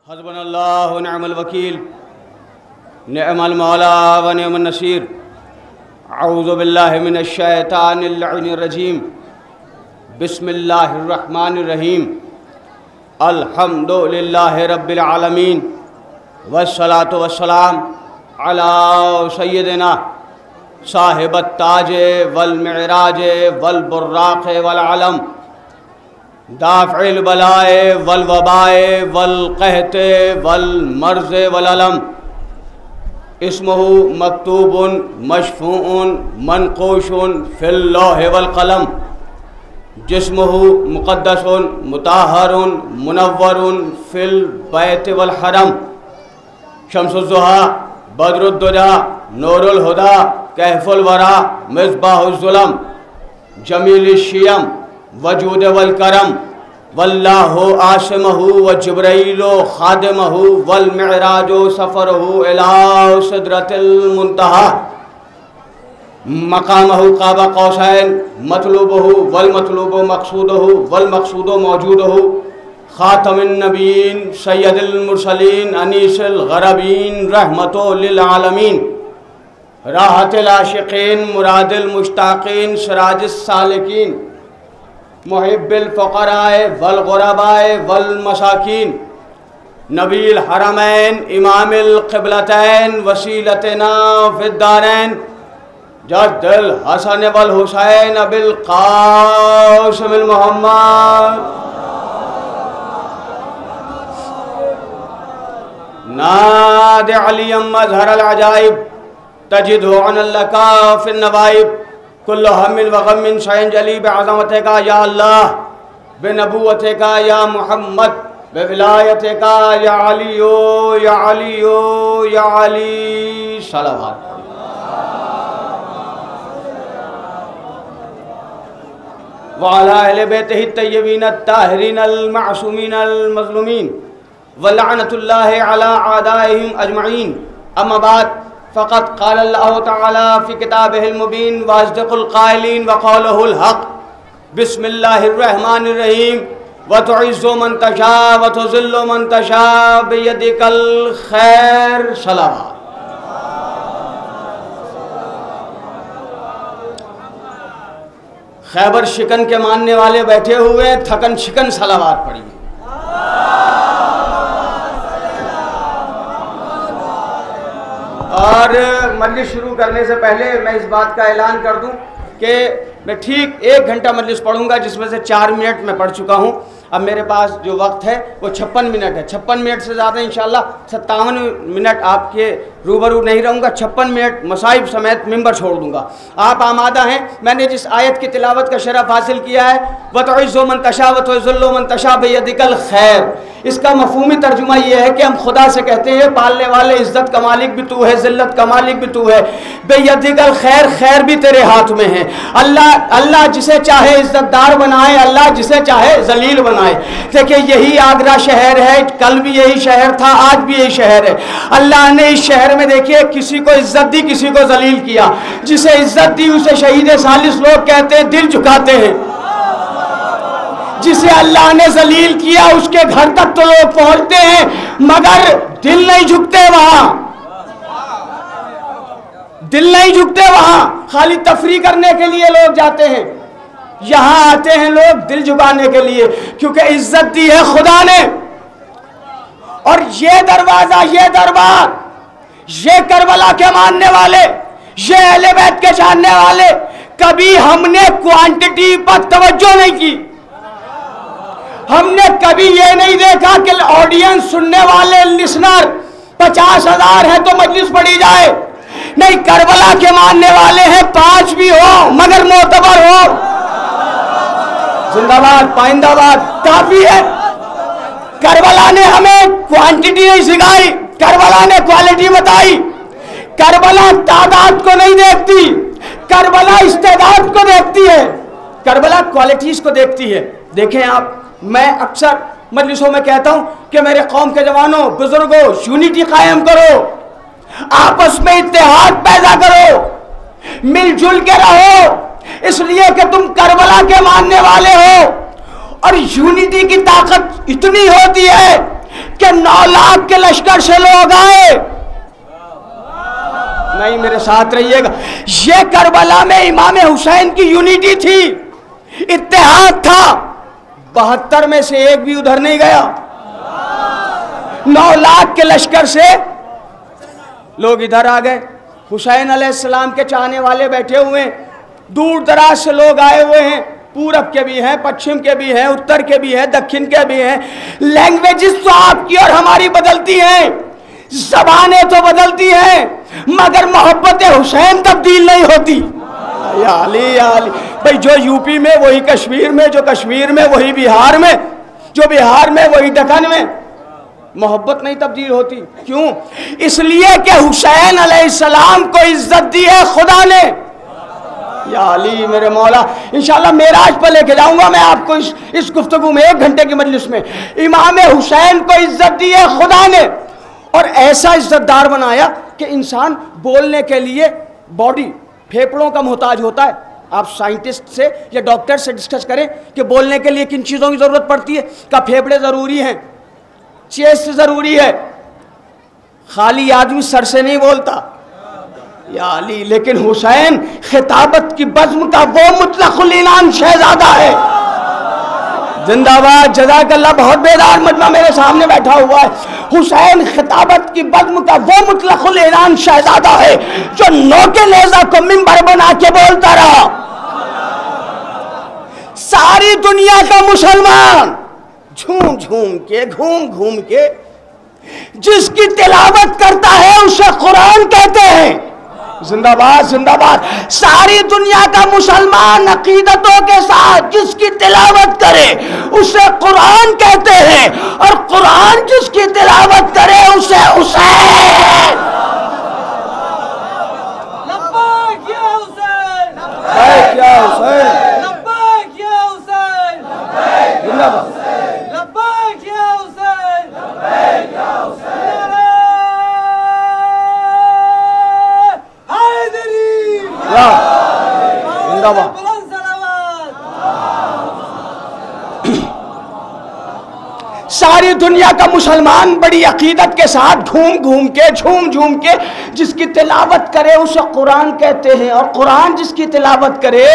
हस्बुनल्लाहु व निअमल वकील निअमल मौला व निअमन नसीर। अऊज़ु बिल्लाहि मिनश शैतानिर लअीनिर रजीम। बिस्मिल्लाहिर रहमानिर रहीम। अल्हम्दुलिल्लाहि रब्बिल आलमीन वस्सलातु वस्सलाम अला सय्यिदिना साहिबत ताजे वल मिअराजे वल बुर्राक़े वल अलम दाफ़िल बलाए वल वबाए वल क़हते वल मर्ज़े वल अलम इस्मुहु मकतूबुन मशफ़ूउन मनक़ूशुन फ़िल लौह वल क़लम जिस्मुहु मुक़द्दसुन मुताहरुन मुनव्वरुन फ़िल बैत वल हरम शम्सुज़्ज़ुहा बद्रुद्दुजा नूरुल हुदा कहफ़ुल वरा मिस्बाहुज़्ज़ुलम जमीलुश्शियम वजूद वल करम वल्लाहु आसिमहु व जिब्राइलो खादिमहु वल मिअराजो सफ़रहु इला सिदरतिल मुंतहा मकामहु काबा कौसैन मतलूबहु वल मतलूबु मक़सूदहु वल मक़सूदु मौजूदहु खातमुन नबीयीन सय्यदुल मुरसलीन अनीसुल ग़रबीन रहमतुल लिल आलमीन राहतुल आशिक़ीन मुरादिल मुश्ताक़ीन सिराजुस सालिकीन मुहिब्बिल फ़ुक़राए वल ग़ुरबाए वल मसाकीन नबील हरमैन इमामिल क़िबलतैन वसीलतना फ़िद्दारैन जद्दुल हसन वल हुसैन अबिल क़ासिम मुहम्मद नाद अलियम मज़हरल अजाइब तजिदु अनल्लका फ़िन नवाइब कुल्लु हम्मिन व गम्मिन सयंजली बिअज़मतिका या अल्लाह बिनबुव्वतिका या मुहम्मद बिविलायतिका या अलियो या अलियो या अली सलावत। व अला अहले बैतिही तय्यबीन अत्ताहिरीन अल मासूमीन अल मज़लूमीन व लअनतुल्लाहि अला आदाइहिम अजमईन। अम्मा बाद फ़क़त क़ाल अल्लाहु तआला फ़ी किताबिहिल मुबीन व अस्दक़ुल क़ाइलीन व क़ौलुहुल हक़। बिस्मिल्लाहिर रहमानिर रहीम। व तुइज़्ज़ु मन तशा व तुज़िल्लु मन तशा बियदिकल खैर। सलावत। खैबर शिकन के मानने वाले बैठे हुए थकन शिकन सलावत पढ़िए। और मजलिस शुरू करने से पहले मैं इस बात का ऐलान कर दूं कि मैं ठीक 1 घंटा मजलिस पढ़ूंगा, जिसमें से 4 मिनट मैं पढ़ चुका हूं। अब मेरे पास जो वक्त है वो 56 मिनट है। 56 मिनट से ज़्यादा इंशाल्लाह 57 मिनट आपके रूबरू नहीं रहूँगा। 56 मिनट मसाइब समेत मिंबर छोड़ दूँगा। आप आमादा हैं। मैंने जिस आयत की तिलावत का शरफ हासिल किया है व तुइज़्ज़ु मन तशा व तुज़िल्लु मन तशा बियदिकल खैर, इसका मफ़हूमी तर्जुमा ये है कि हम खुदा से कहते हैं पालने वाले इज़्ज़त का मालिक भी तू है, ज़िल्लत का मालिक भी तू है। बियदिकल खैर, खैर भी तेरे हाथ में है। अल्लाह जिसे चाहे इज़्ज़तदार बनाए, अल्लाह जिसे चाहे जलील बनाए। देखिए यही आगरा शहर है, कल भी यही शहर था, आज भी यही शहर है। अल्लाह ने इस शहर में देखिए किसी को इज्जत दी, किसी को जलील किया। जिसे इज्जत दी उसे शहीद सालिस लोग कहते हैं, दिल झुकाते हैं। जिसे अल्लाह ने जलील किया उसके घर तक तो लोग पहुंचते हैं मगर दिल नहीं झुकते वहां, दिल नहीं झुकते वहां। खाली तफरी करने के लिए लोग जाते हैं, यहां आते हैं लोग दिल झुकाने के लिए, क्योंकि इज्जत दी है खुदा ने। और ये दरवाजा, ये दरबार, ये करबला के मानने वाले, ये अहले बैत के जानने वाले, कभी हमने क्वांटिटी पर तवज्जो नहीं की। हमने कभी ये नहीं देखा कि ऑडियंस सुनने वाले लिसनर 50,000 हैं तो मजलिस पढ़ी जाए। नहीं, करबला के मानने वाले हैं 5 भी हो मगर मोतबर हो। जिंदाबाद पाइंदाबाद काफी है। करबला ने हमें क्वांटिटी नहीं सिखाई, करबला ने क्वालिटी बताई। करबला तादाद को नहीं देखती, करबला इस्तेदाद को देखती है, करबला क्वालिटीज को देखती है। देखें आप, मैं अक्सर मजलिसों में कहता हूं कि मेरे कौम के जवानों, बुजुर्गों, यूनिटी कायम करो, आपस में इत्तेहाद पैदा करो, मिलजुल के रहो, इसलिए कि तुम करबला के मानने वाले हो। और यूनिटी की ताकत इतनी होती है कि 9 लाख के लश्कर से लोग आए। नहीं, मेरे साथ रहिएगा। ये करबला में इमाम हुसैन की यूनिटी थी, इत्तेहाद था। 72 में से एक भी उधर नहीं गया। 9 लाख के लश्कर से लोग इधर आ गए। हुसैन अलैहिस्सलाम के चाहने वाले बैठे हुए हैं, दूर दराज से लोग आए हुए हैं, पूरब के भी हैं, पश्चिम के भी हैं, उत्तर के भी हैं, दक्षिण के भी हैं। लैंग्वेजेस तो आपकी और हमारी बदलती हैं, ज़बानें तो बदलती हैं, मगर मोहब्बत हुसैन तब्दील नहीं होती। या अली या अली। भाई जो यूपी में वही कश्मीर में, जो कश्मीर में वही बिहार में, जो बिहार में वही दक्कन में, मोहब्बत नहीं तब्दील होती। क्यों? इसलिए कि हुसैन अलैहिस्सलाम को इज्जत दी है खुदा ने। या अली मेरे मौला, इंशाल्लाह मेराज पर लेके जाऊंगा मैं आपको इस गुफ्तगू में, 1 घंटे की मजलिस में। इमाम हुसैन को इज्जत दी है खुदा ने, और ऐसा इज्जतदार बनाया कि इंसान बोलने के लिए बॉडी, फेफड़ों का मोहताज होता है। आप साइंटिस्ट से या डॉक्टर से डिस्कस करें कि बोलने के लिए किन चीज़ों की ज़रूरत पड़ती है, का फेफड़े ज़रूरी हैं, चेस्ट ज़रूरी है। खाली आदमी सर से नहीं बोलता या अली। लेकिन हुसैन खिताबत की बज़्म का वो मुतलक़ुल इनान शहजादा है। जिंदाबाद, जज़ाकल्लाह। बहुत बेदार मजमा मेरे सामने बैठा हुआ है। हुसैन खिताबत की बज़्म का वो मुतलक़ुल इनान शहजादा है जो नोके नेज़ा को मिंबर बना के बोलता रहा। सारी दुनिया का मुसलमान झूम झूम के, घूम घूम के जिसकी तिलावत करता है उसे कुरान कहते हैं। जिंदाबाद जिंदाबाद। सारी दुनिया का मुसलमान अकीदतों के साथ जिसकी तिलावत करे उसे कुरान कहते हैं, और कुरान जिसकी तिलावत करे उसे हुसैन। लब्बैक या हुसैन, लब्बैक या हुसैन, लब्बैक या हुसैन, जिंदाबाद, लब्बैक या हुसैन, लब्बैक या हुसैन। सारी दुनिया का मुसलमान बड़ी अकीदत के साथ घूम घूम के, झूम झूम के जिसकी तिलावत करे उसे कुरान कहते हैं, और कुरान जिसकी तिलावत करे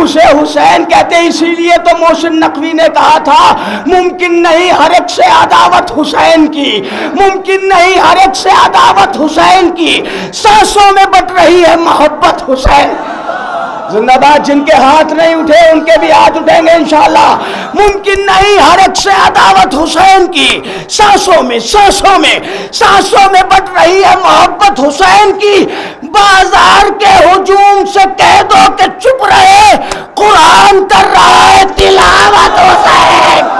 उसे हुसैन कहते हैं। इसीलिए तो मोहसिन नकवी ने कहा था, मुमकिन नहीं हर एक से अदावत हुसैन की, मुमकिन नहीं हर एक से अदावत हुसैन की, सांसों में बट रही है मोहब्बत हुसैन। जिंदाबाद। जिनके हाथ नहीं उठे उनके भी हाथ उठेंगे इंशाअल्लाह। मुमकिन नहीं हर एक से अदावत हुसैन की, सांसों में सांसों में सांसों में बट रही है मोहब्बत हुसैन की। बाजार के हुजूम से कह दो कि चुप रहे, कुरान कर रहा है तिलावत हुसैन।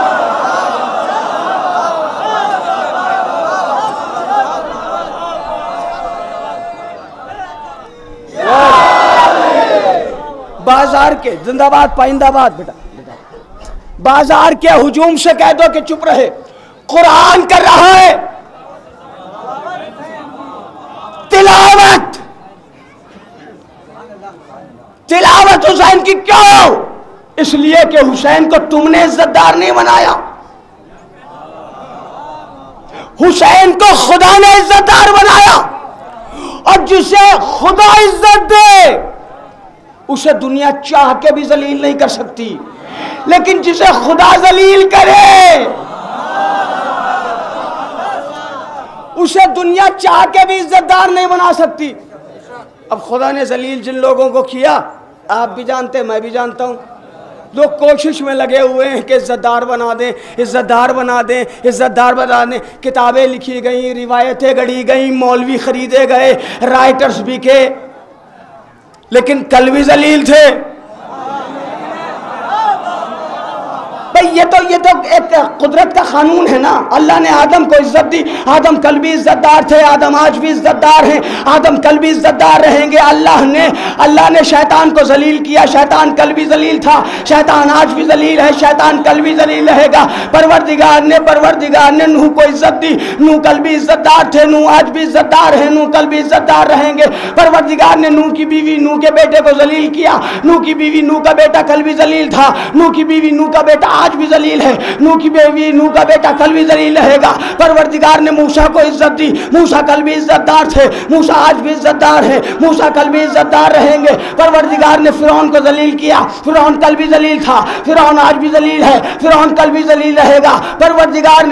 बाजार के, जिंदाबाद पाइंदाबाद बेटा, बाजार के हुजूम से कह दो कि चुप रहे, कुरान कर रहा है तिलावत। तिलावत हुसैन की क्यों? इसलिए कि हुसैन को तुमने इज्जतदार नहीं बनाया, हुसैन को खुदा ने इज्जतदार बनाया। और जिसे खुदा इज्जत दे उसे दुनिया चाह के भी जलील नहीं कर सकती, लेकिन जिसे खुदा जलील करे उसे दुनिया चाह के भी इज्जतदार नहीं बना सकती। अब खुदा ने जलील जिन लोगों को किया, आप भी जानते हैं, मैं भी जानता हूं, लोग कोशिश में लगे हुए हैं कि इज्जतदार बना दें, इज्जतदार बना दें, इज्जतदार बना दें। किताबें लिखी गई, रिवायतें गढ़ी गई, मौलवी खरीदे गए, राइटर्स बिके, लेकिन कल भी जलील थे। भाई ये तो एक कुदरत का कानून है ना। अल्लाह ने आदम को इज्जत दी, आदम कल भी इज्जतदार थे, आदम आज भी इज्जतदार हैं, आदम कल भी इज्जतदार रहेंगे। अल्लाह ने शैतान को जलील किया, शैतान कल भी जलील था, शैतान आज भी जलील है, शैतान कल भी जलील रहेगा। परवरदिगार ने नूह को इज्जत दी, नूह कल भी इज्जतदार थे, नूह आज भी इज्जतदार है, नूह कल भी इज्जतदार रहेंगे। परवरदिगार ने नूह की बीवी नूह के बेटे को जलील किया, नूह की बीवी नूह का बेटा कल भी जलील था, नूह की बीवी नूह का बेटा आज भी जलील है, नूह की बेवी, नूह का बेटा कल भी जलील रहेगा। परवरदिगार ने मूसा को इज्जत दी, मूसा कल भी इज्जतदार थे, मूसा आज भी इज्जतदार है, मूसा कल भी इज्जतदार रहेंगे। परवरदिगार ने फिरौन को जलील किया, फिरौन कल भी जलील था, फिरौन आज भी जलील है, फिरौन कल भी जलील रहेगा। परवरदिगार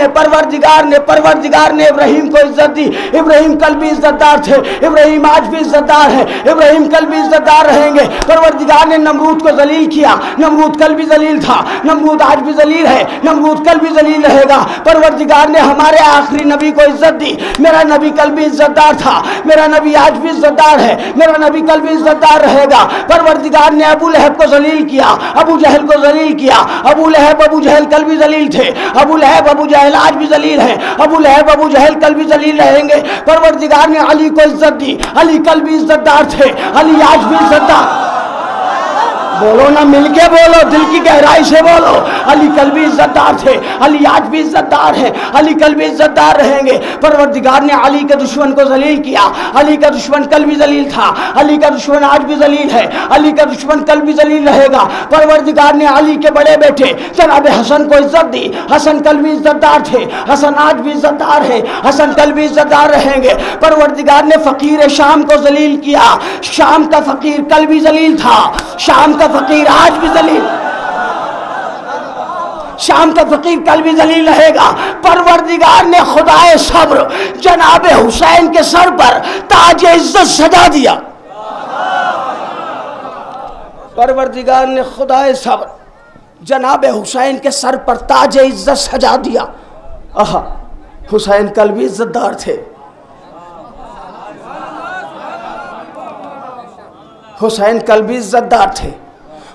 ने इब्राहिम को इज्जत दी, इब्राहिम कल भी इज्जतदार थे, इब्राहिम आज भी इज्जतदार है, इब्राहिम कल भी इज्जतदार रहेंगे। परवरदिगार ने नमरूद को जलील किया, नमरूद कल भी जलील था, नमरूद आज भी जलील है, नमरूद कल भी जलील रहेगा। परवरदिगार ने हमारे आखिरी नबी को इज्जत दी, मेरा नबी कल भी इज्जतदार था, मेरा नबी आज भी इज्जतदार है, मेरा नबी कल भी इज्जतदार रहेगा। परवरदिगार ने अबू लहब को जलील किया, अबू जहल को जलील किया, अबू लहब अबू जहल कल भी जलील थे, अबू लहब अबू जहल आज भी जलील है, अबू लहब अबू जहल कल भी जलील रहेंगे। परवरदिगार ने अली को इज्जत दी, अली कल भी इज्जतदार थे, अली आज भी इज्जतदार। बोलो ना, मिलके बोलो, दिल की गहराई से बोलो। अली कल भी इज्जतदार थे, अली आज भी इज्जतदार है, अली कल भी इज्जतदार रहेंगे। परवरदिगार ने अली के दुश्मन को जलील किया, अली का दुश्मन कल भी जलील था, अली का दुश्मन आज भी जलील है, अली का दुश्मन कल भी जलील रहेगा। परवरदिगार ने अली के बड़े बेटे जनाब हसन को इज्जत दी, हसन कल भी इज्जतदार थे, हसन आज भी इज्जतदार है, हसन कल भी इज्जतदार रहेंगे। परवरदिगार ने फकीर शाम को जलील किया, शाम का फकीर कल भी जलील था, शाम का फकीर आज भी जलील, शाम का फकीर कल भी जलील रहेगा। परवरदिगार ने खुदाए सब्र जनाब हुसैन के सर पर ताज इज्जत सजा दिया, परवरदिगार ने खुदाए सब्र जनाब हुसैन के सर पर ताज इज्जत सजा दिया। आहा, हुसैन कल भी इज्जतदार थे, हुसैन कल भी इज्जतदार थे,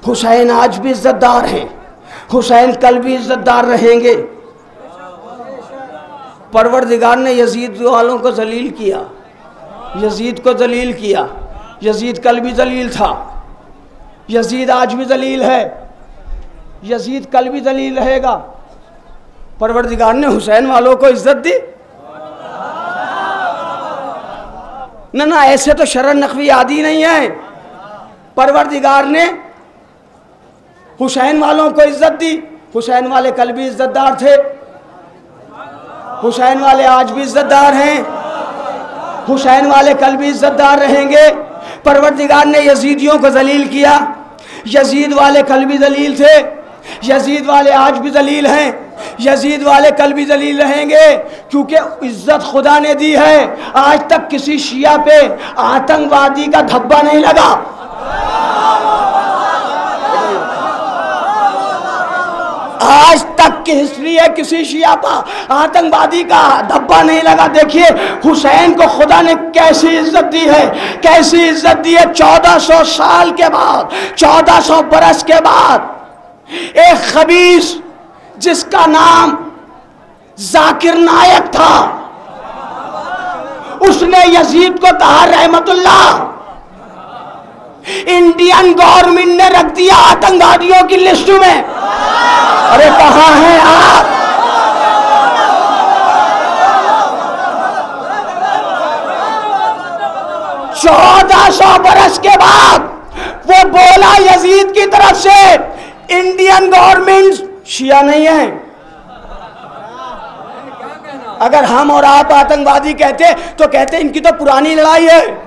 हुसैन आज भी इज्जतदार हैं, हुसैन कल भी इज्जतदार रहेंगे। परवरदिगार ने यजीद वालों को जलील किया, यजीद को जलील किया, यजीद कल भी जलील था, यजीद आज भी जलील है, यजीद कल भी जलील रहेगा। परवरदिगार ने हुसैन वालों को इज्जत दी ना, ऐसे तो शरन नकवी आदि नहीं है। परवरदिगार ने हुसैन वालों को इज्जत दी, हुसैन वाले कल भी इज्जतदार थे, हुसैन वाले आज भी इज्जतदार हैं, हुसैन वाले कल भी इज्जतदार रहेंगे। परवरदिगार ने यजीदियों को जलील किया, यजीद वाले कल भी जलील थे, यजीद वाले आज भी जलील हैं, यजीद वाले कल भी जलील रहेंगे, क्योंकि इज्जत खुदा ने दी है। आज तक किसी शिया पे आतंकवादी का धब्बा नहीं लगा, आज तक की हिस्ट्री है, किसी शिया पर आतंकवादी का धब्बा नहीं लगा। देखिए हुसैन को खुदा ने कैसी इज्जत दी है, कैसी इज्जत दी है। 1400 साल के बाद, 1400 बरस के बाद एक खबीस जिसका नाम जाकिर नायक था, उसने यजीद को कहा रहमतुल्लाह, इंडियन गवर्नमेंट ने रख दिया आतंकवादियों की लिस्ट में। अरे कहां हैं आप? चौदह 1400 बरस के बाद वो बोला यजीद की तरफ से, इंडियन गवर्नमेंट शिया नहीं है। अगर हम और आप आतंकवादी कहते तो कहते इनकी तो पुरानी लड़ाई है।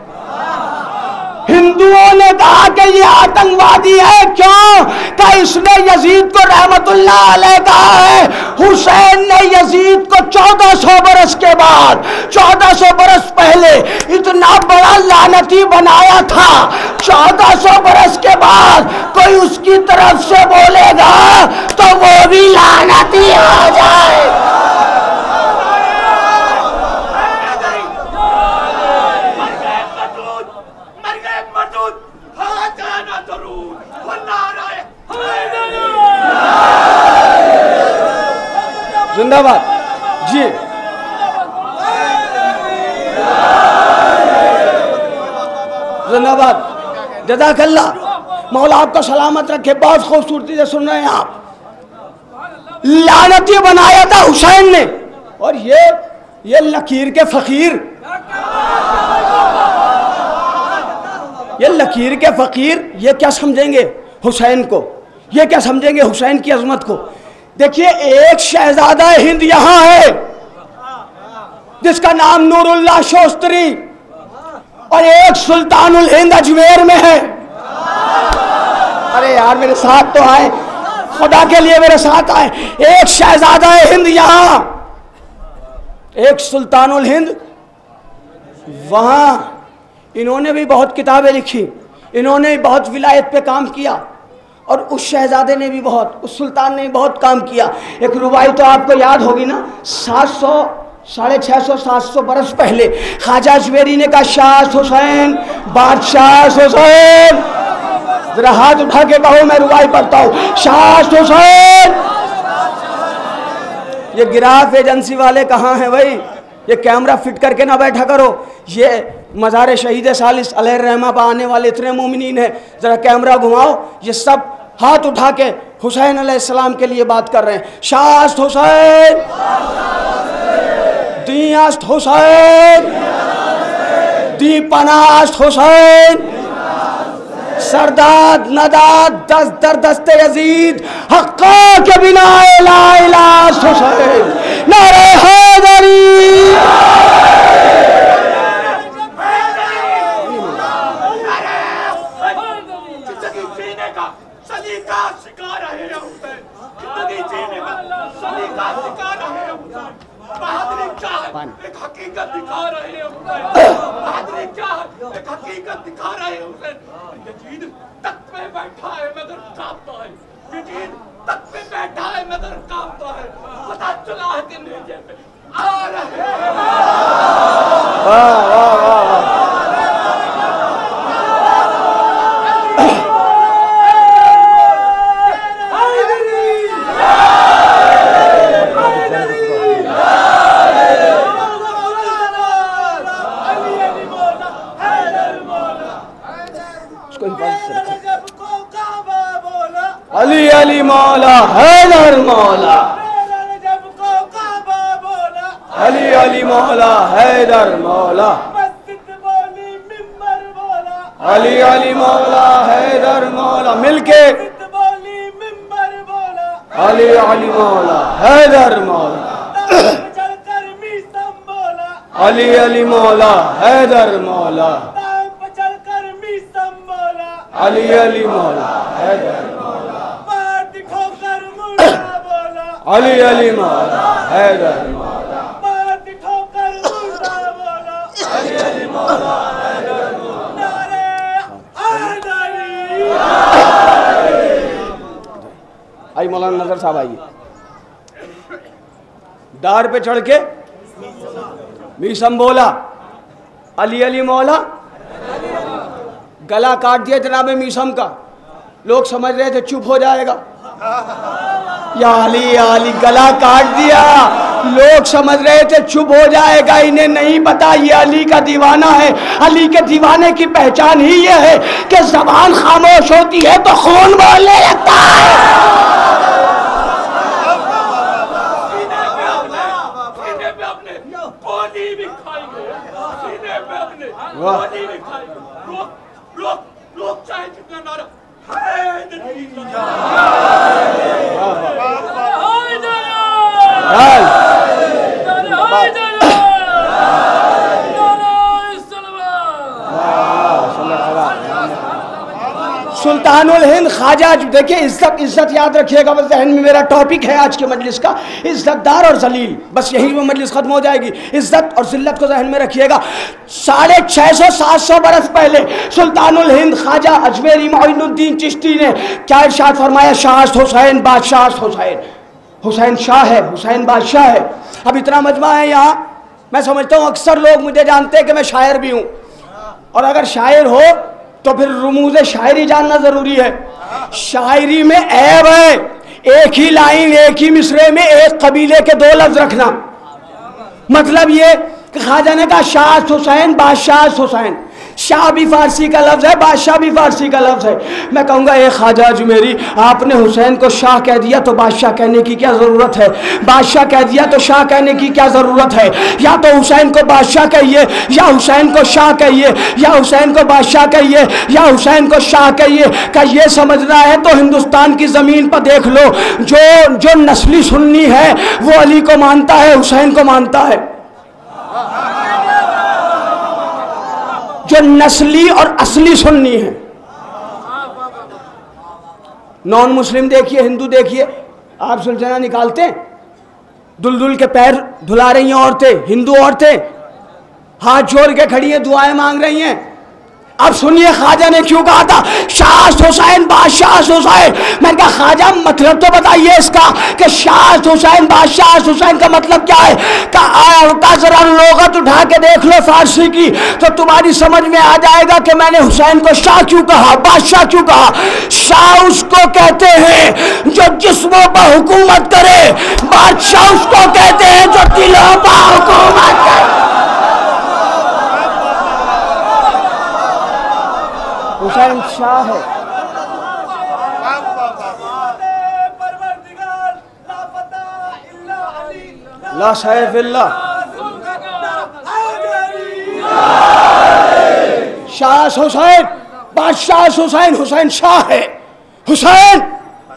हिंदुओं ने कहा कि ये आतंकवादी है, क्यों? कि इसने यजीद को रहमतुल्लाह अलैह कहा है। हुसैन ने यजीद को 1400 बरस के बाद, 1400 बरस पहले इतना बड़ा लानती बनाया था। 1400 बरस के बाद कोई उसकी तरफ से बोलेगा तो वो भी लानती हो जाए। जिंदाबाद जी। जिंदाबाद, जज़ाकल्लाह। मौला आपका सलामत रखे। बहुत खूबसूरती से सुन रहे हैं आप। लानती बनाया था हुसैन ने, और ये लकीर के फकीर, ये लकीर के फकीर, ये क्या समझेंगे हुसैन को? ये क्या समझेंगे हुसैन की अजमत को? देखिए, एक शहजादा हिंद यहां है जिसका नाम नूरुल्लाह शोस्तरी, और एक सुल्तानुल हिंद अजमेर में है। अरे यार मेरे साथ तो आए, खुदा के लिए मेरे साथ आए। एक शहजादा हिंद यहां, एक सुल्तानुल हिंद वहां। इन्होंने भी बहुत किताबें लिखी, इन्होंने भी बहुत विलायत पे काम किया, और उस शहजादे ने भी बहुत, उस सुल्तान ने भी बहुत काम किया। एक रुबाई तो आपको याद होगी ना, 700 650 700 बरस पहले ख्वाजा अजमेरी ने कहा, शाह हुसैन बादशाह हुसैन। जरा हाथ उठा के कहो, मैं रुबाई पढ़ता हूं, शाह हुसैन। ये गिराफ एजेंसी वाले कहाँ हैं भाई? ये कैमरा फिट करके ना बैठा करो। ये मज़ार शहीद सालिस अलैहिर्रहमा पर आने वाले इतने मोमिनीन हैं, ज़रा कैमरा घुमाओ। ये सब हाथ उठा के हुसैन अलैहिस्सलाम के लिए बात कर रहे हैं। शास्त हुसैन, दियास्त हुसैन, दीपनास्त हुसैन, सरदाद नदाद दस्त दर दस्ते यजीद, हक्का के बिना ला इलाहा हुसैन, नारे हैदरी। एक हकीकत दिखा रहे हैं हुसैन, बहादुरी क्या है, एक हकीकत दिखा रहे हैं हुसैन। यजीद तख्त पे बैठा है मगर कांपता है, यजीद तख्त पे बैठा है मगर कांपता है। पता चला है कि नेजे पे आ रहे हैं। वाह वाह वाह। अली अली मौला हैदर मौला, अली अली मौला हैदर मौला, अली अली मौला हैदर मौला, मिलके अली अली मौला हैदर मौला, अली अली मौला हैदर मौला, अली अली मौला हैदर मौला, अली अली मौला हैदर मौला, अली अली मौला हैदर मौला। आई मौलाना नजर साहब आइए। डार पे चढ़ के मीसम बोला, अली अली मौला, गला काट दिया जनाब मीसम का। लोग समझ रहे थे चुप हो जाएगा, या अली गला काट दिया। लोग समझ रहे थे चुप हो जाएगा, इन्हें नहीं पता ये अली का दीवाना है। अली के दीवाने की पहचान ही ये है कि जबान खामोश होती है तो खून बोलने लगता है। लोग चाहे जितना नारा हैदरी सुल्तानुल हिंद ख्वाजा। देखिए इज्जत याद रखिएगा, बस जहन में मेरा टॉपिक है आज के मजलिस का, इज्जतदार और जलील। बस यही वो मजलिस खत्म हो जाएगी। इज्जत और जिल्लत को जहन में रखिएगा। 650-700 बरस पहले सुल्तानुल हिंद ख्वाजा अजमेरी मोइनुद्दीन चिश्ती ने क्या इरशाद फरमाया? शाह हुसैन बादशाह हुसैन। हुसैन शाह है, हुसैन बादशाह है। अब इतना मजमा है यहाँ, मैं समझता हूँ अक्सर लोग मुझे जानते हैं कि मैं शायर भी हूँ, और अगर शायर हो तो फिर रुमूज़े शायरी जानना ज़रूरी है। शायरी में ऐब है, एक ही लाइन एक ही मिसरे में एक कबीले के 2 लफ्ज़ रखना। मतलब ये कि ख्वाजा ने कहा शाह हुसैन बादशाह हुसैन, शाह भी फारसी का लफ्ज़ है, बादशाह भी फारसी का लफ्ज़ है। मैं कहूँगा ए ख्वाजा अजमेरी, आपने हुसैन को शाह कह दिया तो बादशाह कहने की क्या ज़रूरत है? बादशाह कह दिया तो शाह कहने की क्या ज़रूरत है? या तो हुसैन को बादशाह कहिए, या हुसैन को शाह कहिए, या हुसैन को बादशाह कहिए, या हुसैन को शाह कहिए। का ये समझना है तो हिंदुस्तान की ज़मीन पर देख लो, जो नस्ली सुन्नी है वो अली को मानता है, हुसैन को मानता है। जो नस्ली और असली सुन्नी है। नॉन मुस्लिम देखिए, हिंदू देखिए, आप सुलझना निकालते हैं, दुल्दुल के पैर धुला रही हैं औरतें, हिंदू औरतें हाथ जोड़ के खड़ी हैं, दुआएं मांग रही हैं। अब सुनिए ख्वाजा ने क्यों कहा था शाह हुसैन बादशाह हुसैन। मैंने कहा ख्वाजा मतलब तो बताइए इसका कि शाह हुसैन बादशाह हुसैन का मतलब क्या है? का जरा लोगत उठा के देख लो फारसी की, तो तुम्हारी समझ में आ जाएगा कि मैंने हुसैन को शाह क्यों कहा, बादशाह क्यों कहा। शाह उसको कहते हैं जो जिस्मों पर हुकूमत करे, बादशाह उसको कहते हैं जो दिलों पर हुकूमत करे। हुसैन शाह है। ला सैफिल्लाह शाह हुसैन बादशाह हुसैन, हुसैन शाह है, हुसैन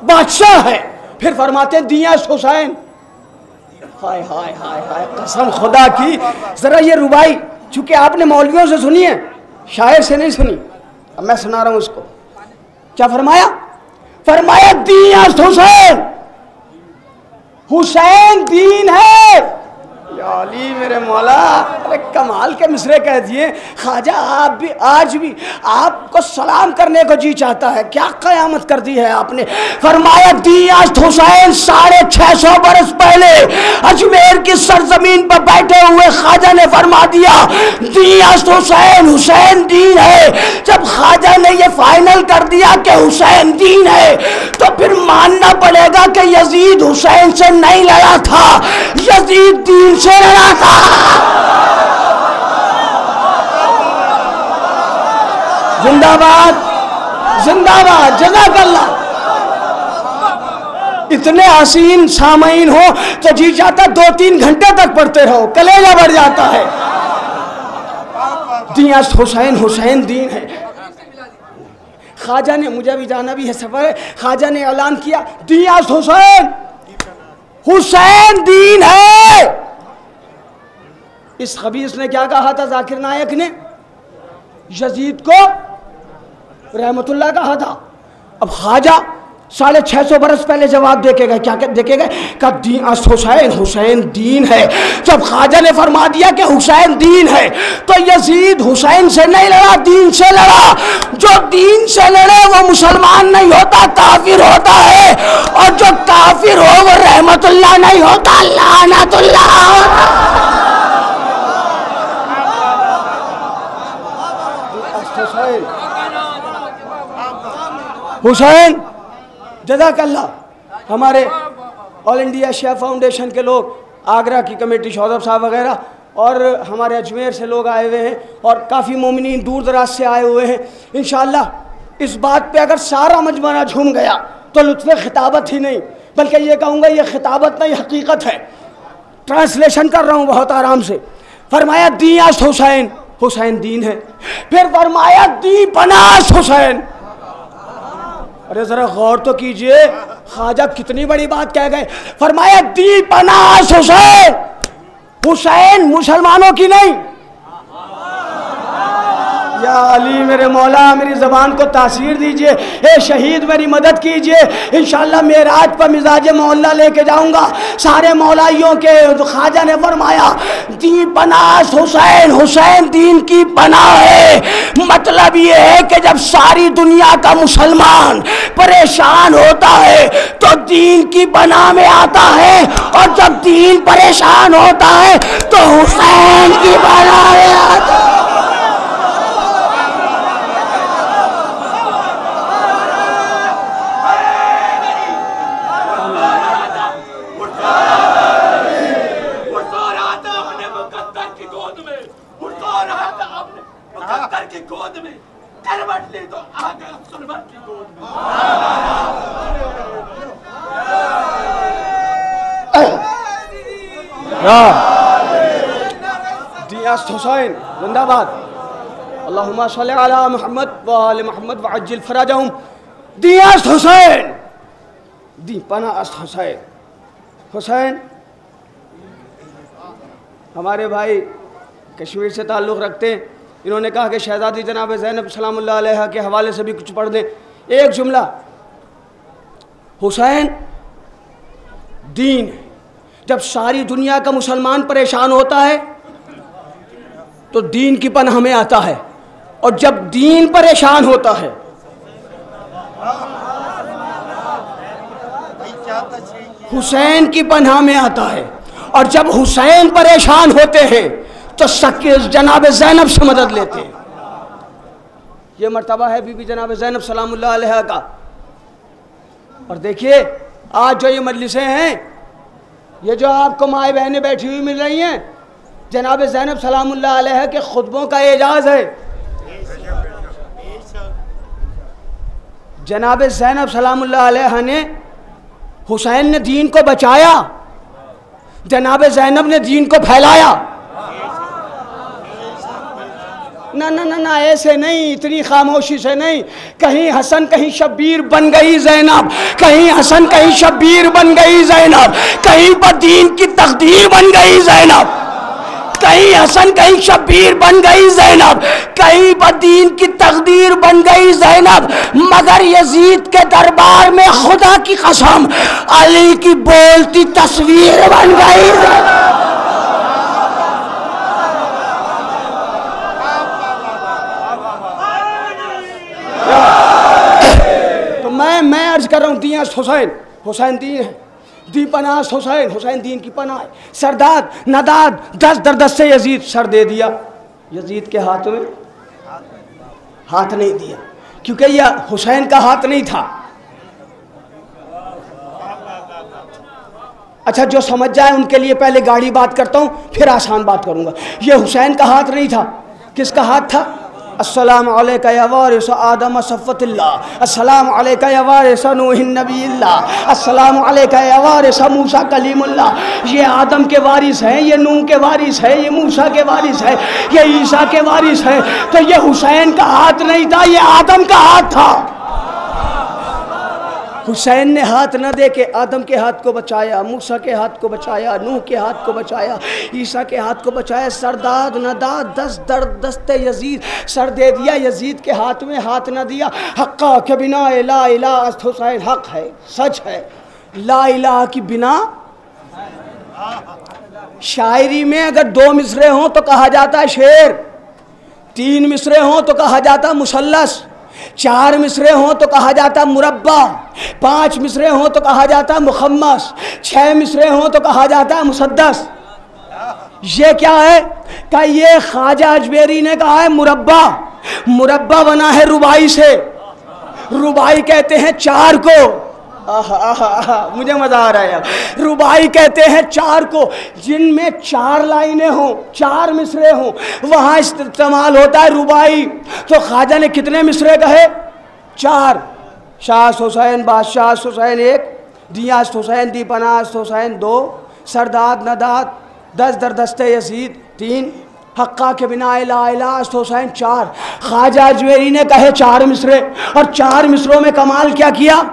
बादशाह है। फिर फरमाते दिया हुसैन। हाय हाय हाय हाय, कसम खुदा की। जरा ये रुबाई चूंकि आपने मौलवियों से सुनी है, शायर से नहीं सुनी, अब मैं सुना रहा हूं उसको। क्या फरमाया? फरमाया दिया हुसैन, हुसैन दीन है। या अली मेरे मौला, अरे कमाल के मिसरे कह दिए ख्वाजा। आप भी आज भी आपको सलाम करने को जी चाहता है, क्या कयामत कर दी है आपने। फरमाया दिया हुसैन 650 बरस पहले अजमेर की सरजमीन पर बैठे हुए ख्वाजा ने फरमा दिया दिया हुसैन, हुसैन दीन है। जब ख्वाजा ने ये फाइनल कर दिया कि हुसैन दीन है, तो फिर मानना पड़ेगा कि यजीद हुसैन से नहीं लड़ा था, यजीद दीन से लड़ा था। जिंदाबाद जिंदाबाद, जज़ाकल्लाह। इतने हसीन सामईन हो तो जी जाता 2-3 घंटे तक पढ़ते रहो, कलेजा बढ़ जाता है। दिया हुसैन, हुसैन दीन है। ख्वाजा ने, मुझे भी जाना भी है सफर है, ख्वाजा ने ऐलान किया दिया हुसैन, हुसैन दीन है। इस खबीस ने क्या कहा था? जाकिर नायक ने यजीद को रहमतुल्लाह कहा था। अब ख्वाजा 650 बरस पहले जवाब देखेगा, क्या देखेगा? का दीन हुसैन, हुसैन दीन है। जब ख्वाजा ने फरमा दिया कि हुसैन दीन है, तो यजीद हुसैन से नहीं लड़ा, दीन से लड़ा। जो दीन से लड़े वो मुसलमान नहीं होता, काफिर होता है, और जो काफिर हो वो रहमतुल्लाह नहीं होता, लानतुल्लाह होता। हुसैन जज़ाकल्लाह। हमारे ऑल इंडिया शिया फाउंडेशन के लोग, आगरा की कमेटी शौदब साहब वगैरह, और हमारे अजमेर से लोग आए हुए हैं, और काफ़ी मोमिनीन दूर दराज से आए हुए हैं। इंशाअल्लाह इस बात पे अगर सारा मजमना झूम गया तो लुत्फ़े खिताबत ही नहीं, बल्कि ये कहूँगा ये खिताबत नहीं, हकीकत है। ट्रांसलेशन कर रहा हूँ बहुत आराम से। फरमाया दिया हुसैन, हुसैन दीन है। फिर फरमाया दी पनास हुसैन। अरे जरा गौर तो कीजिए, ख्वाजा कितनी बड़ी बात कह गए। फरमाया दी पनास हुसैन, हुसैन मुसलमानों की नहीं। या अली मेरे मौला, मेरी ज़बान को तासीर दीजिए। ए शहीद मेरी मदद कीजिए। इंशाअल्लाह मेराज पर मिजाज मोहल्ला लेके जाऊंगा सारे मौलाइयों के। ख्वाजा ने फरमाया दी पनास हुसैन, हुसैन दीन की पनाह है। मतलब ये है कि जब सारी दुनिया का मुसलमान परेशान होता है तो दीन की पनाह में आता है, और जब दीन परेशान होता है तो हुसैन की पनाह में आता है। मुकद्दर की गोद में करवट ली तो आ गया सुलमत की गोद में। दियास्त हुसैन जिंदाबाद। अल्लाहुम्मा सल्ली अला मुहम्मद व आले मुहम्मद व अज्जिल फराजहुम। दियास्त हुसैन, दी पनास्त हुसैन। हुसैन हमारे भाई कश्मीर से ताल्लुक़ रखते हैं। इन्होंने कहा कि शहज़ादी जनाब ज़ैनब सलामुल्लाह अलैहा के हवाले से भी कुछ पढ़ दें। एक जुमला, हुसैन दीन है। जब सारी दुनिया का मुसलमान परेशान होता है तो दीन की पनाह में आता है, और जब दीन परेशान होता है हुसैन की पनाह में आता है, और जब हुसैन परेशान होते हैं तो जनाब ज़ैनब से मदद लेते हैं। ये मर्तबा है बीबी जनाब ज़ैनब सलामुल्लाह अलैहा का। और देखिए आज जो ये मजलिसें हैं, ये जो आपको माए बहनें बैठी हुई मिल रही हैं, जनाब ज़ैनब सलामुल्लाह अलैहा के खुतबों का एजाज़ है। जनाब ज़ैनब सलामुल्लाह अलैहा ने, हुसैन ने दीन को बचाया, जनाब ज़ैनब ने दीन को फैलाया। ना ना ना ना, ऐसे नहीं, इतनी खामोशी से नहीं। कहीं हसन कहीं शब्बीर बन गई ज़ैनब, कहीं हसन कहीं शब्बीर बन गई ज़ैनब, कहीं पर दीन की तकदीर बन गई ज़ैनब, कहीं हसन कहीं शब्बीर बन गई ज़ैनब, कहीं पर दीन की तकदीर बन गई ज़ैनब। मगर यजीद के दरबार में खुदा की कसम अली की बोलती तस्वीर बन गई ज़ैनब। तो मैं अर्ज कर रहा हूँ, दियास्त हुसैन, हुसैन दीन है। दी पनास्त हुसैन, हुसैन दीन की पनाह है। सरदाद नदाद दस दर दस से यजीद सर दे दिया, यजीद के हाथ में हाथ नहीं दिया, क्योंकि यह हुसैन का हाथ नहीं था। अच्छा, जो समझ जाए उनके लिए पहले गाढ़ी बात करता हूँ, फिर आसान बात करूँगा। यह हुसैन का हाथ नहीं था। किसका हाथ था? अस्सलाम अलैका या वारिस आदम सफ़्वतिल्लाह, अस्सलाम अलैका या वारिस नूहिन नबील्लाह, अस्सलाम अलैका या वारिस मूसा कलीमुल्लाह। ये आदम के वारिस हैं, ये नूह के वारिस है, ये मूसा के वारिस है, ये ईसा के वारिस है। तो ये हुसैन का हाथ नहीं था, ये आदम का हाथ था। हुसैन ने हाथ न दे के आदम के हाथ को बचाया, मूसा के हाथ को बचाया, नूह के हाथ को बचाया, ईसा के हाथ को बचाया। सरदाद नदाद दस दर दस्ते यजीद सर दे दिया, यजीद के हाथ में हाथ न दिया। हक्का के बिना ला इलाहा हुसैन हक है, सच है। ला इलाहा की बिना, शायरी में अगर दो मिसरे हों तो कहा जाता है शेर, तीन मिसरे हों तो कहा जाता मुसल्लस, चार मिसरे हों तो कहा जाता मुरब्बा, पांच मिसरे हों तो कहा जाता मुखम्मस, छह मिसरे हों तो कहा जाता मुसद्दस। ये क्या है? क्या ये ख्वाजा अजमेरी ने कहा है मुरब्बा। मुरब्बा बना है रुबाई से, रुबाई कहते हैं चार को। मुझे मजा आ रहा है यार। रुबाई कहते हैं चार को, जिनमें चार लाइनें हों, चार मिसरे हों, वहां इस्तेमाल होता है रुबाई। तो ख्वाजा ने कितने मिसरे कहे? चार। शाह हुसैन बादशाह हुसैन एक, दियास्त हुसैन दी पनास्त हुसैन दो, सरदाद नदाद दस दर दस्ते यजीद तीन, हक्का के बिना ला इलाहा हुसैन चार। ख्वाजा अजमेरी ने कहे चार मिसरे, और चार मिसरों में कमाल क्या किया?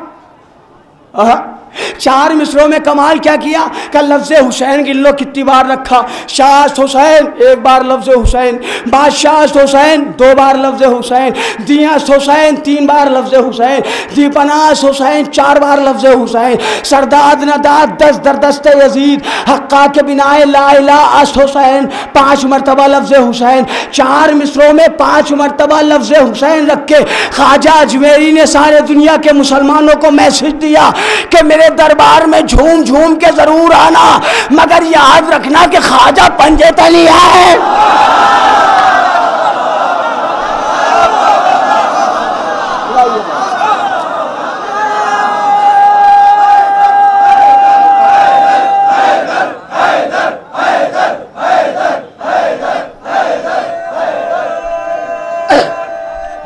चार मिसरों में कमाल क्या किया? का लफ्ज़ हुसैन गिन लो कितनी बार रखा। शाह हुसैन एक बार लफ्ज़ हुसैन, बादशाह हुसैन दो बार लफ्ज़ हुसैन, दियास्त हुसैन तीन बार लफ्ज़ हुसैन, दीपनास हुसैन चार बार लफ्ज़ हुसैन, सरदाद नदाद दस दर दस्ते यजीद, हक्का के बिनाए ला इलाहा हुसैन पाँच मरतबा लफ्ज़ हुसैन। चार मिसरों में पाँच मरतबा लफ्ज़ हुसैन रख के ख्वाजा अजमेरी ने सारे दुनिया के मुसलमानों को मैसेज दिया कि मेरे दरबार में झूम झूम के जरूर आना, मगर याद रखना कि ख्वाजा पंजे तली है।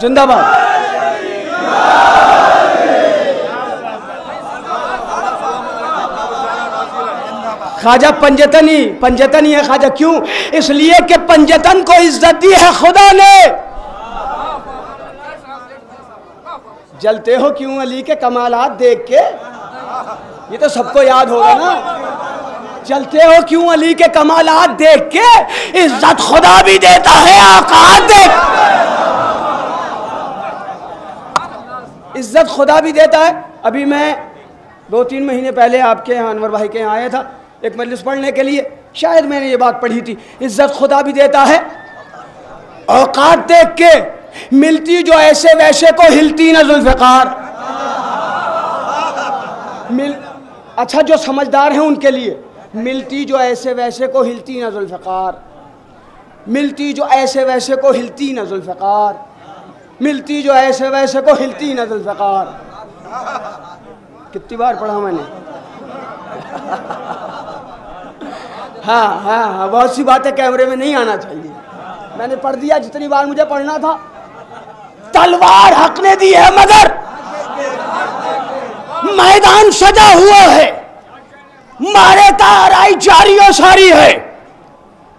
जिंदाबाद। ख्वाजा पंजतनी है ख्वाजा। क्यों? इसलिए कि पंजतन को इज्जत दी है खुदा ने। जलते हो क्यों अली के कमालात देख के? ये तो सबको याद होगा ना। जलते हो क्यों अली के कमालात देख के? इज्जत खुदा भी देता है औकात देख। इज्जत खुदा भी देता है। अभी मैं 2-3 महीने पहले आपके यहाँ अनवर भाई के यहाँ आया था एक मजलिस पढ़ने के लिए। शायद मैंने ये बात पढ़ी थी, इज्जत खुदा भी देता है औकात देख के। मिलती जो ऐसे वैसे को हिलती न जुल्फ़िकार। अच्छा, जो समझदार हैं उनके लिए, मिलती जो ऐसे वैसे को हिलती न जुल्फ़िकार। मिलती जो ऐसे वैसे को हिलती न जुल्फ़िकार। मिलती जो ऐसे वैसे को हिलती न जुल्फ़िकार। कितनी बार पढ़ा मैंने? हाँ, बहुत सी बातें कैमरे में नहीं आना चाहिए। मैंने पढ़ दिया जितनी बार मुझे पढ़ना था। तलवार हक ने दी है मगर मैदान सजा हुआ है। मारे ताराई जारी और सारी है।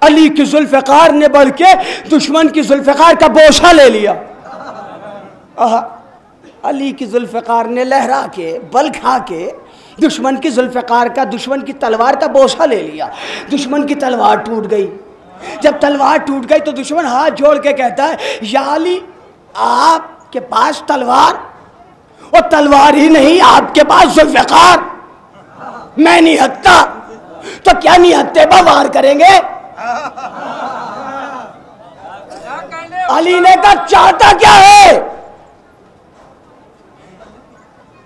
अली की जुल्फ़िकार ने बढ़ के दुश्मन की जुल्फ़िकार का बोझा ले लिया। अली की जुल्फ़िकार ने लहरा के बल खा के दुश्मन की जुल्फ़िकार का, दुश्मन की तलवार का बोझा ले लिया। दुश्मन की तलवार टूट गई। जब तलवार टूट गई तो दुश्मन हाथ जोड़ के कहता है, या अली आपके पास तलवार, और तलवार ही नहीं आपके पास जुल्फ़िकार। मैं नहीं हकता तो क्या नहीं हकते वार करेंगे? अली ने कहा चाहता क्या है,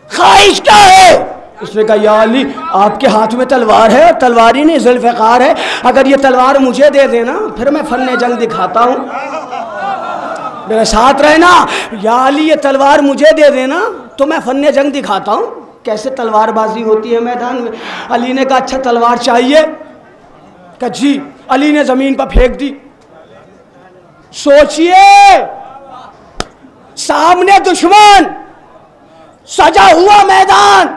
ख्वाहिश क्या है? उसने कहा या अली आपके हाथ में तलवार है, तलवार ही नहीं जुल्फ़िकार है। अगर ये तलवार मुझे दे देना फिर मैं फन्ने जंग दिखाता हूँ, मेरे साथ रहना। या अली ये तलवार मुझे दे देना तो मैं फन्ने जंग दिखाता हूँ कैसे तलवारबाजी होती है मैदान में। अली ने कहा अच्छा तलवार चाहिए? कहा जी। अली ने ज़मीन पर फेंक दी। सोचिए, सामने दुश्मन, सजा हुआ मैदान,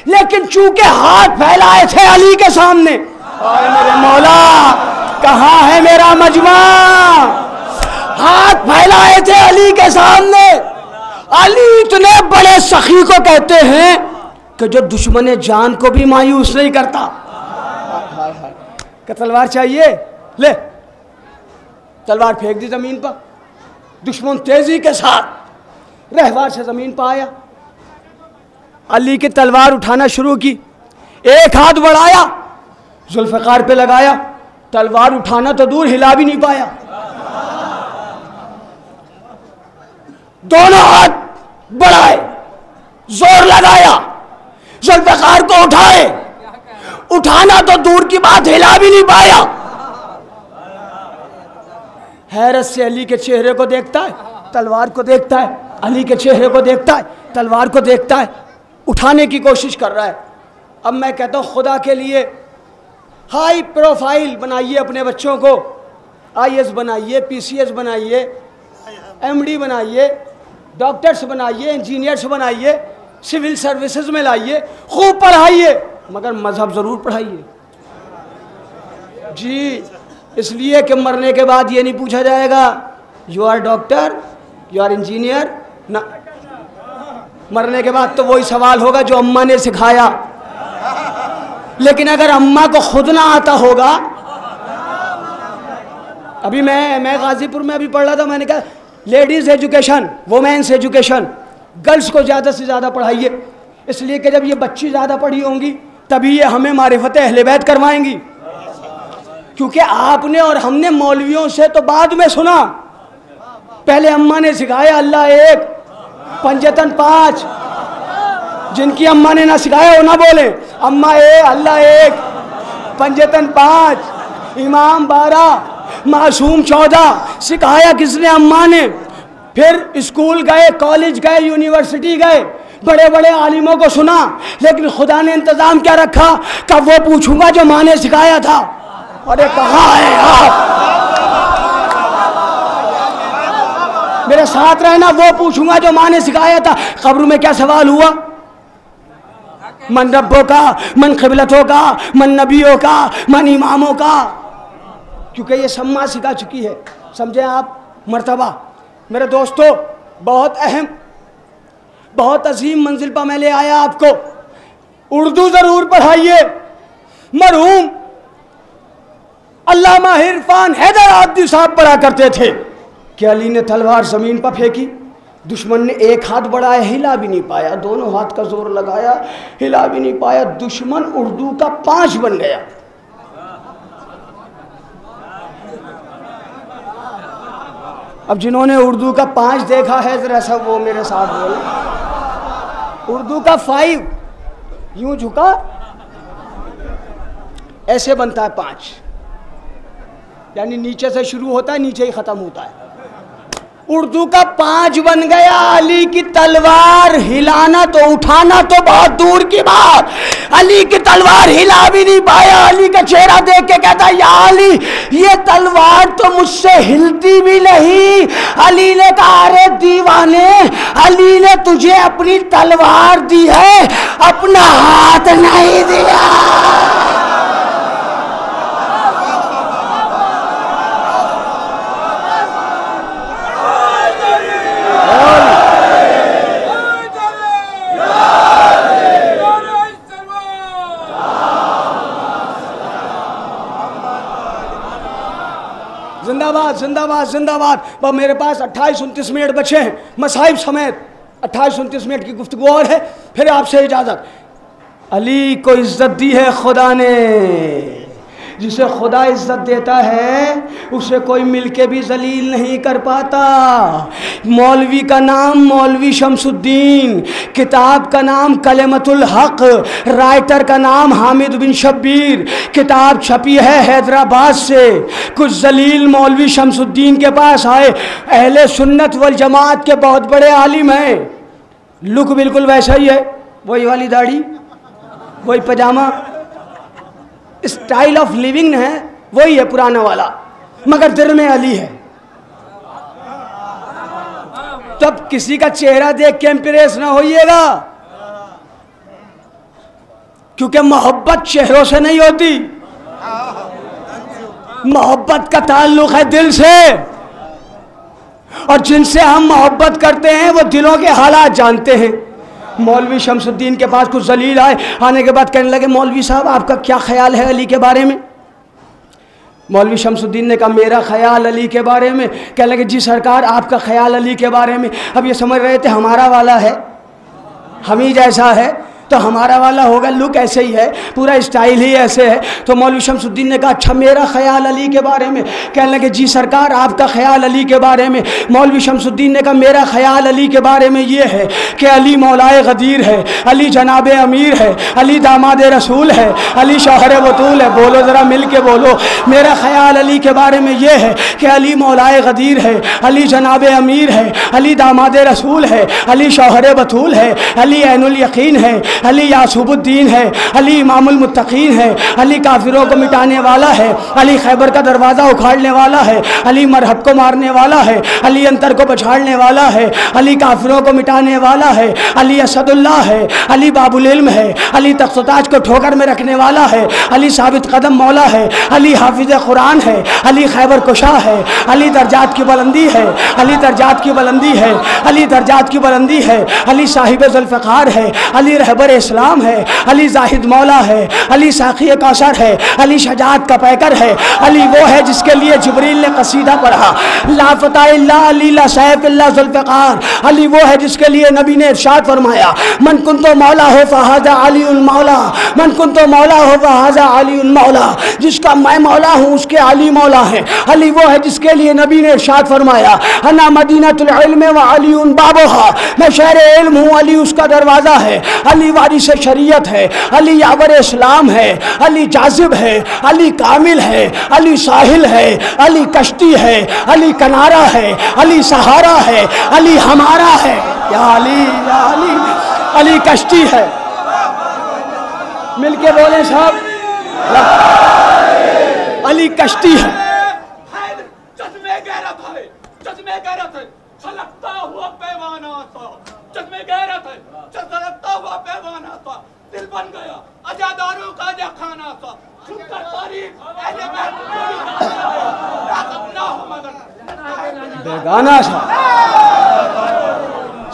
लेकिन चूंकि हाथ फैलाए थे अली के सामने। आए मेरे मौला, कहाँ है मेरा मजमा? हाथ फैलाए थे अली के सामने। अली इतने बड़े सखी को कहते हैं कि जो दुश्मन जान को भी मायूस नहीं करता। क्या तलवार चाहिए? ले, तलवार फेंक दी जमीन पर। दुश्मन तेजी के साथ रहवार से जमीन पर आया। अली की तलवार उठाना शुरू की। एक हाथ बढ़ाया, जुल्फ़िकार पे लगाया। तलवार उठाना तो दूर, हिला भी नहीं पाया। दोनों हाथ बढ़ाए, जोर लगाया, जुल्फ़िकार को उठाए। उठाना तो दूर की बात, हिला भी नहीं पाया। हैरत से अली के चेहरे को देखता है, तलवार को देखता है। अली के चेहरे को देखता है, तलवार को देखता है। उठाने की कोशिश कर रहा है। अब मैं कहता हूँ खुदा के लिए हाई प्रोफाइल बनाइए अपने बच्चों को। IAS बनाइए, PCS बनाइए, MD बनाइए, डॉक्टर्स बनाइए, इंजीनियर्स बनाइए, सिविल सर्विसेज में लाइए, खूब पढ़ाइए, मगर मजहब ज़रूर पढ़ाइए जी। इसलिए कि मरने के बाद ये नहीं पूछा जाएगा you are doctor, you are engineer ना। मरने के बाद तो वही सवाल होगा जो अम्मा ने सिखाया। लेकिन अगर अम्मा को खुद ना आता होगा, अभी मैं गाजीपुर में अभी पढ़ रहा था, मैंने कहा ladies education, women's education, girls को ज़्यादा से ज़्यादा पढ़ाइए। इसलिए कि जब ये बच्ची ज़्यादा पढ़ी होंगी तभी ये हमें मारिफत अहले बैत करवाएंगी। क्योंकि आपने और हमने मौलवियों से तो बाद में सुना, पहले अम्मा ने सिखाया अल्लाह एक, पंजतन पाँच। जिनकी अम्मा ने ना सिखाया वो ना बोले अम्मा अल्लाह एक, पंजतन पाँच, इमाम 12, मासूम 14। सिखाया किसने? अम्मा ने। फिर स्कूल गए, कॉलेज गए, यूनिवर्सिटी गए, बड़े बड़े आलिमों को सुना, लेकिन खुदा ने इंतज़ाम क्या रखा? कब वो पूछूंगा जो माँ ने सिखाया था। अरे कहाँ है आप? मेरे मेरे साथ रहना, वो पूछूंगा जो माँ ने सिखाया था। कब्र में क्या सवाल हुआ? मन रब्बों का, मन क़िबलतों का, मन नबियों का, मन इमामों का, क्योंकि ये सब माँ सिखा चुकी है। समझे आप मर्तबा? मेरे दोस्तों, बहुत अहम, बहुत अजीम मंजिल पर मैं ले आया आपको। उर्दू ज़रूर पढ़ाइए। मरहूम अल्लामा इरफान हैदर आबदी साहब पढ़ा करते थे कि अली ने तलवार ज़मीन पर फेंकी, दुश्मन ने एक हाथ बढ़ाया, हिला भी नहीं पाया, दोनों हाथ का जोर लगाया, हिला भी नहीं पाया, दुश्मन उर्दू का 5 बन गया। अब जिन्होंने उर्दू का 5 देखा है जरा सब वो मेरे साथ बोले। उर्दू का 5 यूं झुका, ऐसे बनता है 5, यानी नीचे से शुरू होता है, नीचे ही खत्म होता है। उर्दू का 5 बन गया। अली की तलवार हिलाना तो उठाना तो बहुत दूर की बात, अली की तलवार हिला भी नहीं पाया। अली का चेहरा देख के कहता, या अली, ये तलवार तो मुझसे हिलती भी नहीं। अली ने कहा, अरे दीवाने, अली ने तुझे अपनी तलवार दी है, अपना हाथ नहीं दिया। जिंदाबाद जिंदाबाद जिंदाबाद। पर मेरे पास 28-29 मिनट बचे हैं, मसाइब समेत 28-29 मिनट की गुफ्तगू और है, फिर आपसे इजाज़त। अली को इज्जत दी है खुदा ने, जिसे खुदा इज्जत देता है उसे कोई मिलके भी जलील नहीं कर पाता। मौलवी का नाम मौलवी शमसुद्दीन, किताब का नाम कलिमतुल हक, राइटर का नाम हामिद बिन शब्बीर, किताब छपी है हैदराबाद से। कुछ जलील मौलवी शमसुद्दीन के पास आए, अहले सुन्नत वल जमात के बहुत बड़े आलिम हैं, लुक बिल्कुल वैसा ही है, वही वाली दाढ़ी, वही पजामा, स्टाइल ऑफ लिविंग है वही है पुराना वाला, मगर दिल में अली है। तब किसी का चेहरा देख के इंप्रेस ना होइएगा, क्योंकि मोहब्बत चेहरों से नहीं होती, मोहब्बत का ताल्लुक है दिल से, और जिनसे हम मोहब्बत करते हैं वो दिलों के हालात जानते हैं। मौलवी शमसुद्दीन के पास कुछ जलील आए, आने के बाद कहने लगे, मौलवी साहब आपका क्या ख्याल है अली के बारे में? मौलवी शमसुद्दीन ने कहा, मेरा ख्याल अली के बारे में? कहने लगे, जी सरकार आपका ख्याल अली के बारे में? अब ये समझ रहे थे हमारा वाला है, हम ही जैसा है तो हमारा वाला होगा, लुक ऐसे ही है, पूरा स्टाइल ही ऐसे है। तो मौलवी शमसुद्दीन ने कहा, अच्छा मेरा ख्याल अली के बारे में? कहने लगे, जी सरकार आपका ख्याल अली के बारे में? मौलवी शमसुद्दीन ने कहा, मेरा ख्याल अली के बारे में ये है कि अली मौलाए गदीर है, अली जनाब अमीर है, अली दामाद रसूल है, अली शौहर बतूल है। बोलो ज़रा मिल के बोलो, मेरा ख्याल अली के बारे में ये है कि अली मौलाए गदीर है, अली जनाब अमीर है, अली दामाद रसूल है, अली शौहर बतूल है, अली ऐनुल यकीन है, अली यासूबुद्दीन है, अली इमामुल मुत्तकीन है, अली काफिरों को मिटाने वाला है, अली खैबर का दरवाज़ा उखाड़ने वाला है, अली मरहब को मारने वाला है, अली अंतर को पछाड़ने वाला है, अली काफिरों को मिटाने वाला है, अली असदुल्लाह है, अली बाबुल इल्म है, अली तख्त-ओ-ताज को ठोकर में रखने वाला है, अली साबित कदम मौला है, अली हाफिज़ कुरान है, अली खैबर कुशा है, अली दर्जात की बुलंदी है, अली दर्जात की बुलंदी है, अली दर्जात की बुलंदी है, अली साहिब ज़ुल्फ़िकार है, अली रहबर इस्लाम है, अली जाहिद मौला है, अली साक़ी कौसर है, अली शजाअत का पैकर है, अली वो है जिसके लिए जिब्रील ने कसीदा पढ़ा, ला फ़ता इल्ला अली ला सैफ इल्ला ज़ुल्फ़िकार। अली वो है जिसके लिए नबी ने इरशाद फरमाया, मन कुंतो मौला हो फ़हाज़ा अलीउल मौला, मन कुंतो मौला हो फ़हाज़ा अलीउल मौला। जिसका मैं मौला हूँ उसके अली मौला है। अली वो है जिसके लिए नबी ने इरशाद फरमाया, अना मदीनतुल इल्म व अलीउन बाबुहा, मैं शहर इल्म हूँ, अली उसका दरवाज़ा है। अली वारिस शरीयत है, अली यावर इस्लाम है, अली जाजिब है, अली कामिल है, अली साहिल है, अली कश्ती है, अली कनारा है, अली सहारा है, अली हमारा है। या अली अली कश्ती है। मिलके बोले साहब, अली कश्ती है। चश्मे गैरत है, चश्मे गैरत है। बेगाना सा।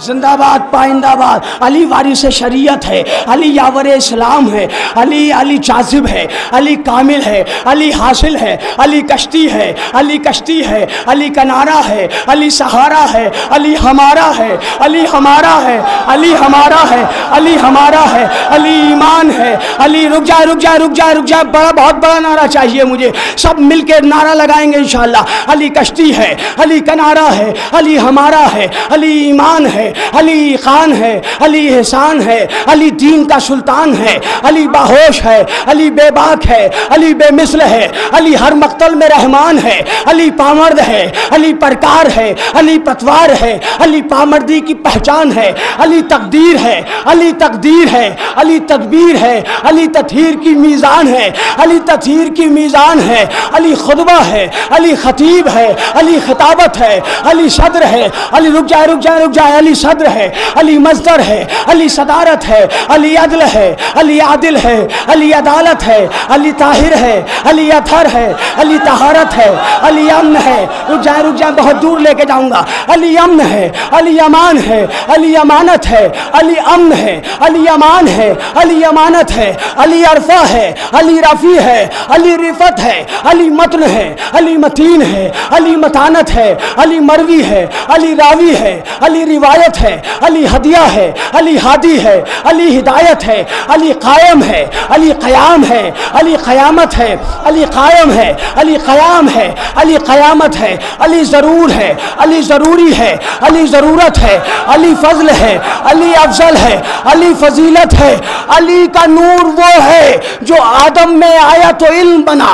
जिंदाबाद पाइंदाबाद। अली वारिस शरीयत है, अली यावर इस्लाम है, अली जाजिब है, अली कामिल है, अली हासिल है, अली कश्ती है, अली कश्ती है, अली कनारा है, अली सहारा है, अली हमारा है, अली हमारा है, अली हमारा है, अली हमारा है, अली ईमान है, अली रुक जा रुक जा रुक जा रुक जा, बड़ा बहुत बड़ा नारा चाहिए मुझे, सब मिलकर नारा लगाएंगे इंशाअल्लाह। अली कश्ती है, अली कनारा है, अली हमारा है, अली ईमान है, अली खान है, अली एहसान है, अली दीन का सुल्तान है, अली बाहोश है, अली बेबाक है, अली बेमिसल है, अली हर मक्तल में रहमान है, अली पामर्द है, अली परकार है, अली पतवार है, अली पामर्दी की पहचान है, अली तकदीर है, अली तकदीर है, अली तदबीर है, अली तथहीर की मीज़ान है, अली तथहीर की मीज़ान है, अली खुतबा है, अली खतीब है, अली खिताबत है, अली सदर है, अली रुक जा रुक जा रुक जा, अली सदर है, अली मज़दर है, अली सदारत है, अली अदल है, अली आदिल है, अली अदालत है, अली ताहिर है, अली अतहर है, अली तहारत है, अली अमन है। रुक जा बहुत दूर लेके जाऊंगा। अली अमन है, अली अमान है, अली अमानत है, अली अमन है, अली अमान है, अली अमानत है, अली अरफा है, अली रफ़ी है, अली रिफत है, अली मतन है, अली मतीन है, अली मतानत है, अली मरवी है, अली रावी है, अली रिवायत है, अली हदिया है, अली हादी है, अली हिदायत है, अली कायम है, अली क़याम है, अली क़यामत है, अली कायम है, अली क़याम है, अली क़यामत है, अली ज़रूर है, अली ज़रूरी है, अली ज़रूरत है, अली फ़ज़ल है, अली अफ़ज़ल है, अली फ़ज़ीलत है। अली का नूर वो है जो आदम में आया तो इल्म बना।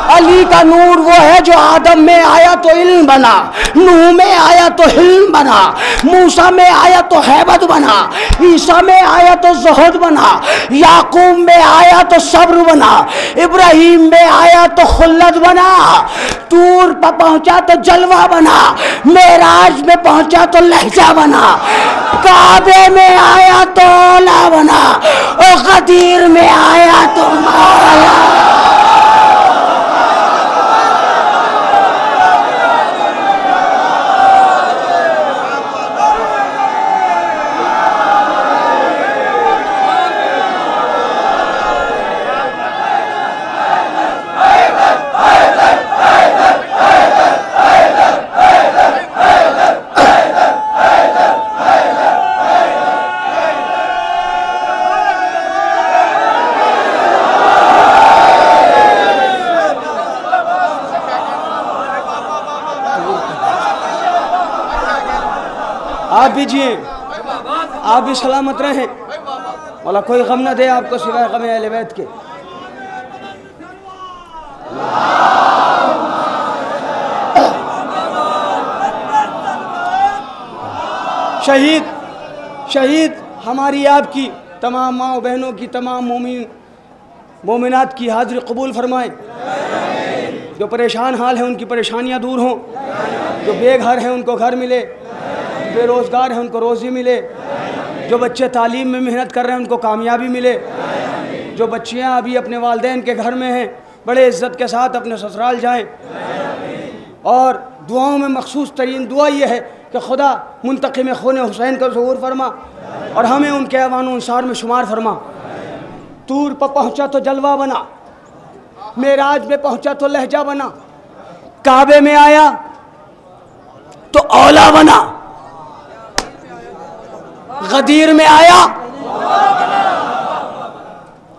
अली का नूर वो है जो आदम में आया तो इल्म बना, नूह में आया तो हिल्म बना, मूसा में आया तो हैबत बना, ईसा में आया तो ज़ुहद बना, याकूब में आया तो सब्र बना, इब्राहीम में आया तो खुल्लत बना, तूर पर पहुंचा तो जलवा बना, मेराज में पहुंचा तो लहजा बना, काबे में आया तो औला बना, और गदीर में आया तो मौला। आप भी जिए, आप भी सलामत रहें, वाला कोई गम न दे आपको सिवाय गम अहले बैत के। शहीद शहीद हमारी आपकी तमाम माँ बहनों की, तमाम मोमिनात की हाज़िरी कबूल फरमाए। जो परेशान हाल हैं उनकी परेशानियाँ दूर हों, जो बेघर हैं उनको घर मिले, बेरोज़गार हैं उनको रोज़ी मिले, जो बच्चे तालीम में मेहनत कर रहे हैं उनको कामयाबी मिले, जो बच्चियां अभी अपने वालिदैन के घर में हैं बड़े इज़्ज़त के साथ अपने ससुराल जाएं। और दुआओं में मखसूस तरीन दुआ ये है कि खुदा मुंतक़िम खून हुसैन का ज़हूर फरमा और हमें उनके ऐवान अंसार में शुमार फरमा। तूर पर पहुँचा तो जलवा बना, मेराज में पहुँचा तो लहजा बना, काबे में आया तो औला बना, गदीर में आया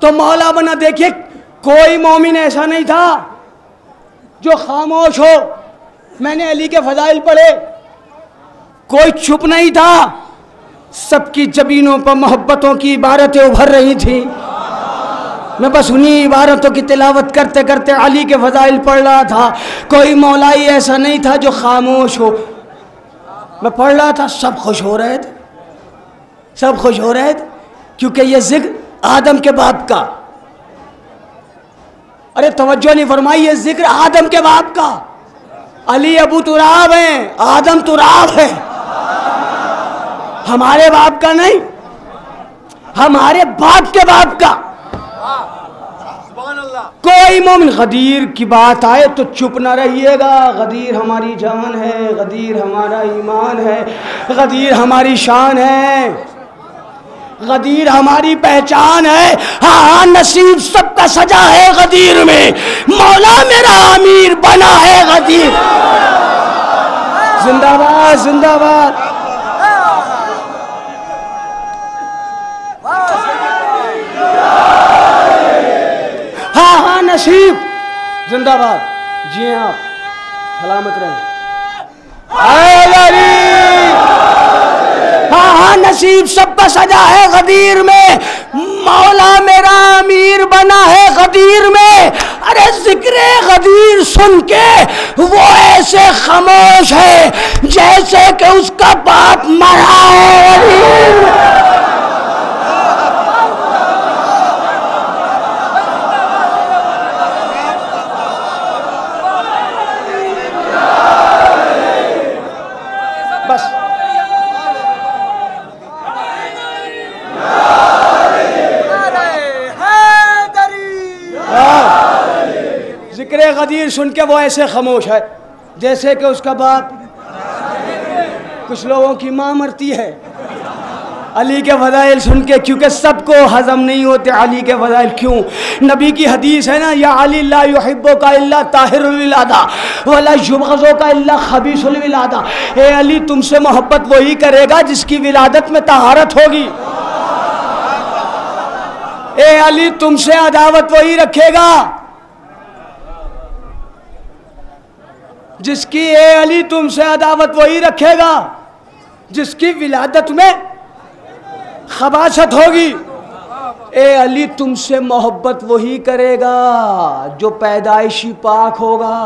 तो मौला बना। देखिए कोई मोमिन ऐसा नहीं था जो खामोश हो। मैंने अली के फजाइल पढ़े, कोई चुप नहीं था, सबकी जबीनों पर मोहब्बतों की इबारतें उभर रही थी। मैं बस उन्हीं इबारतों की तिलावत करते करते अली के फजाइल पढ़ रहा था। कोई मौलाई ऐसा नहीं था जो खामोश हो। मैं पढ़ रहा था, सब खुश हो रहे थे, सब खुश हो रहे थे, क्योंकि ये जिक्र आदम के बाप का। अरे तवज्जो नहीं फरमाई, ये जिक्र आदम के बाप का। अली अबू तुराब है, आदम तुराब है, हमारे बाप का नहीं, हमारे बाप के बाप का। कोई मोमिन गदीर की बात आए तो चुप ना रहिएगा। गदीर हमारी जान है, गदीर हमारा ईमान है, गदीर हमारी शान है, गदीर हमारी पहचान है। हाँ, नसीब सबका सजा है गदीर में, मौला मेरा अमीर बना है गदीर। जिंदाबाद जिंदाबाद। हाँ हाँ, नसीब जिंदाबाद। जी आप सलामत रहें। हाँ हाँ, नसीब सबका सजा है गदीर में, मौला मेरा अमीर बना है गदीर में। अरे जिक्र गदीर सुन के वो ऐसे खामोश है जैसे कि उसका बाप मरा है गदीर। बस जिक्र गदीर सुन के वो ऐसे खामोश है जैसे कि उसका बाप। कुछ लोगों की माँ मरती है अली के फज़ाइल सुन के, क्योंकि सबको हजम नहीं होते अली के फज़ाइल। क्यों? नबी की हदीस है ना, या अली ला युहिब्बुका इल्ला ताहिरुल विलादा वला युबग़ज़ुका इल्ला खबीसुल विलादा। ए अली, तुमसे मोहब्बत वही करेगा जिसकी विलादत में तहारत होगी। ए अली, तुमसे अदावत वही रखेगा जिसकी, ए अली तुमसे अदावत वही रखेगा जिसकी विलादत में खबासत होगी। ए अली, तुमसे मोहब्बत वही करेगा जो पैदाइशी पाक होगा।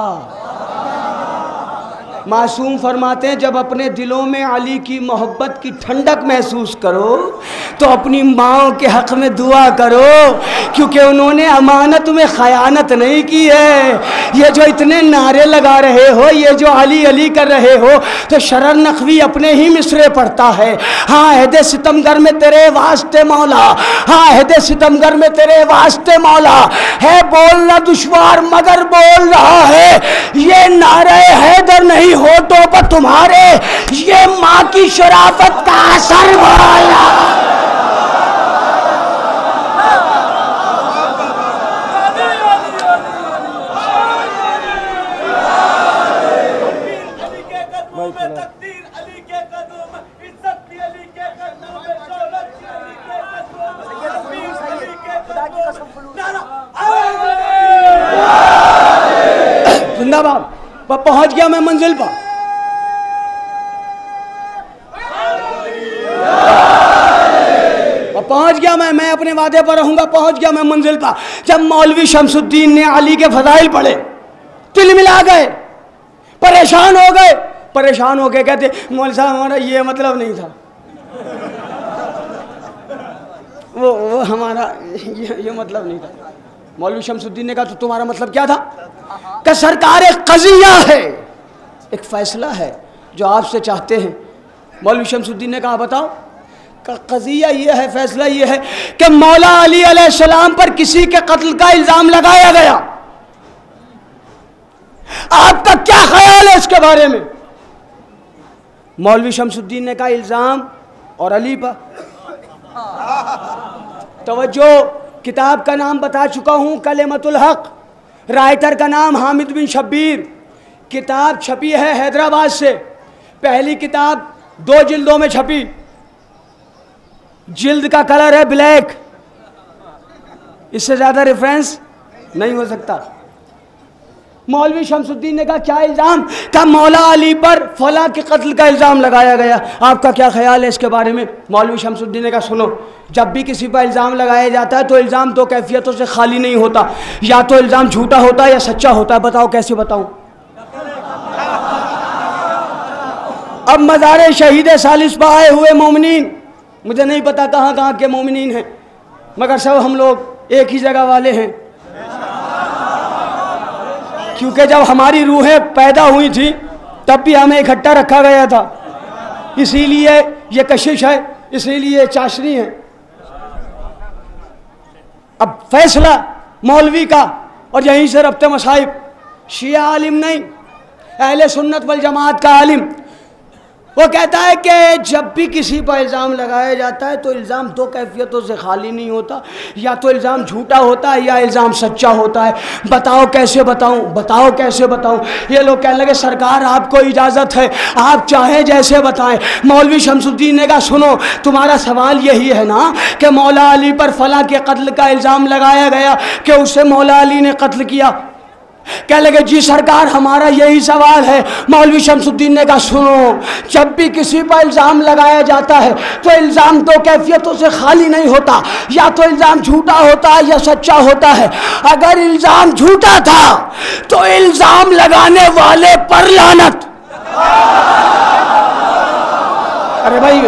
मासूम फरमाते हैं, जब अपने दिलों में अली की मोहब्बत की ठंडक महसूस करो तो अपनी माओ के हक़ में दुआ करो, क्योंकि उन्होंने अमानत में ख़यानत नहीं की है। ये जो इतने नारे लगा रहे हो, ये जो अली अली कर रहे हो, तो शरर नकवी अपने ही मिसरे पढ़ता है। हाँ, अहदे सितमगर में तेरे वास्ते मौला, हाँ अहदे सितमगर में तेरे वास्ते मौला, है बोलना दुश्वार मगर बोल रहा है। ये नारे हैदर नहीं होठों पर तुम्हारे, ये माँ की शराफत का असर बोला। जिंदाबाद। पहुंच गया मैं मंजिल पर। पहुंच गया मैं अपने वादे पर रहूंगा। पहुंच गया मैं मंजिल पर। जब मौलवी शमसुद्दीन ने अली के फजाइल पढ़े, तिल मिला गए, परेशान हो गए। परेशान हो गए कहते, मौलवी साहब हमारा ये मतलब नहीं था, वो हमारा ये मतलब नहीं था। मौलवी शमसुद्दीन ने कहा, तो तुम्हारा मतलब क्या था? कि सरकार एक कज़िया है, एक फैसला है जो आपसे चाहते हैं। मौलवी शमसुद्दीन ने कहा, बताओ। का कज़िया ये है, फैसला ये है कि मौला अली अलैहिस्सलाम पर किसी के कत्ल का इल्ज़ाम लगाया गया। आपका क्या ख्याल है इसके बारे में? मौलवी शमसुद्दीन ने कहा, इल्ज़ाम और अली पर। तवज्जो, किताब का नाम बता चुका हूँ, कलिमतुल हक़। राइटर का नाम हामिद बिन शब्बीर। किताब छपी है हैदराबाद से। पहली किताब 2 जिल्दों में छपी। जिल्द का कलर है ब्लैक, इससे ज़्यादा रेफरेंस नहीं हो सकता। मौलवी शमसुद्दीन ने कहा, क्या इल्ज़ाम? का मौला अली पर फला के कत्ल का इल्ज़ाम लगाया गया। आपका क्या ख्याल है इसके बारे में? मौलवी शमसुद्दीन ने कहा, सुनो, जब भी किसी पर इल्ज़ाम लगाया जाता है तो इल्ज़ाम 2 कैफियतों से खाली नहीं होता। या तो इल्ज़ाम झूठा होता है या सच्चा होता है। बताओ कैसे बताऊं? अब मज़ार शहीद सालिस पर आए हुए मोमिनीन, मुझे नहीं पता कहाँ कहाँ के मोमिनीन हैं, मगर सब हम लोग एक ही जगह वाले हैं। क्योंकि जब हमारी रूहें पैदा हुई थी तब भी हमें इकट्ठा रखा गया था, इसीलिए ये कशिश है, इसीलिए चाशनी है। अब फैसला मौलवी का और यहीं से रब्ते मसाइब। शिया आलिम नहीं, अहले सुन्नत वल जमात का आलिम, वो कहता है कि जब भी किसी पर इल्ज़ाम लगाया जाता है तो इल्ज़ाम दो कैफियतों से खाली नहीं होता, या तो इल्ज़ाम झूठा होता है या इल्ज़ाम सच्चा होता है। बताओ कैसे बताऊं, बताओ कैसे बताऊं। ये लोग कहने लगे सरकार आपको इजाज़त है, आप चाहें जैसे बताएं। मौलवी शमसुद्दीन ने कहा सुनो, तुम्हारा सवाल यही है ना कि मौला अली पर फलां के कत्ल का इल्ज़ाम लगाया गया कि उसे मौला अली ने कत्ल किया। कह लगे जी सरकार हमारा यही सवाल है। मौलवी शमसुद्दीन ने कहा सुनो, जब भी किसी पर इल्ज़ाम लगाया जाता है तो इल्ज़ाम दो कैफियतों से खाली नहीं होता, या तो इल्ज़ाम झूठा होता है या सच्चा होता है। अगर इल्ज़ाम झूठा था तो इल्ज़ाम लगाने वाले पर लानत। अरे भाई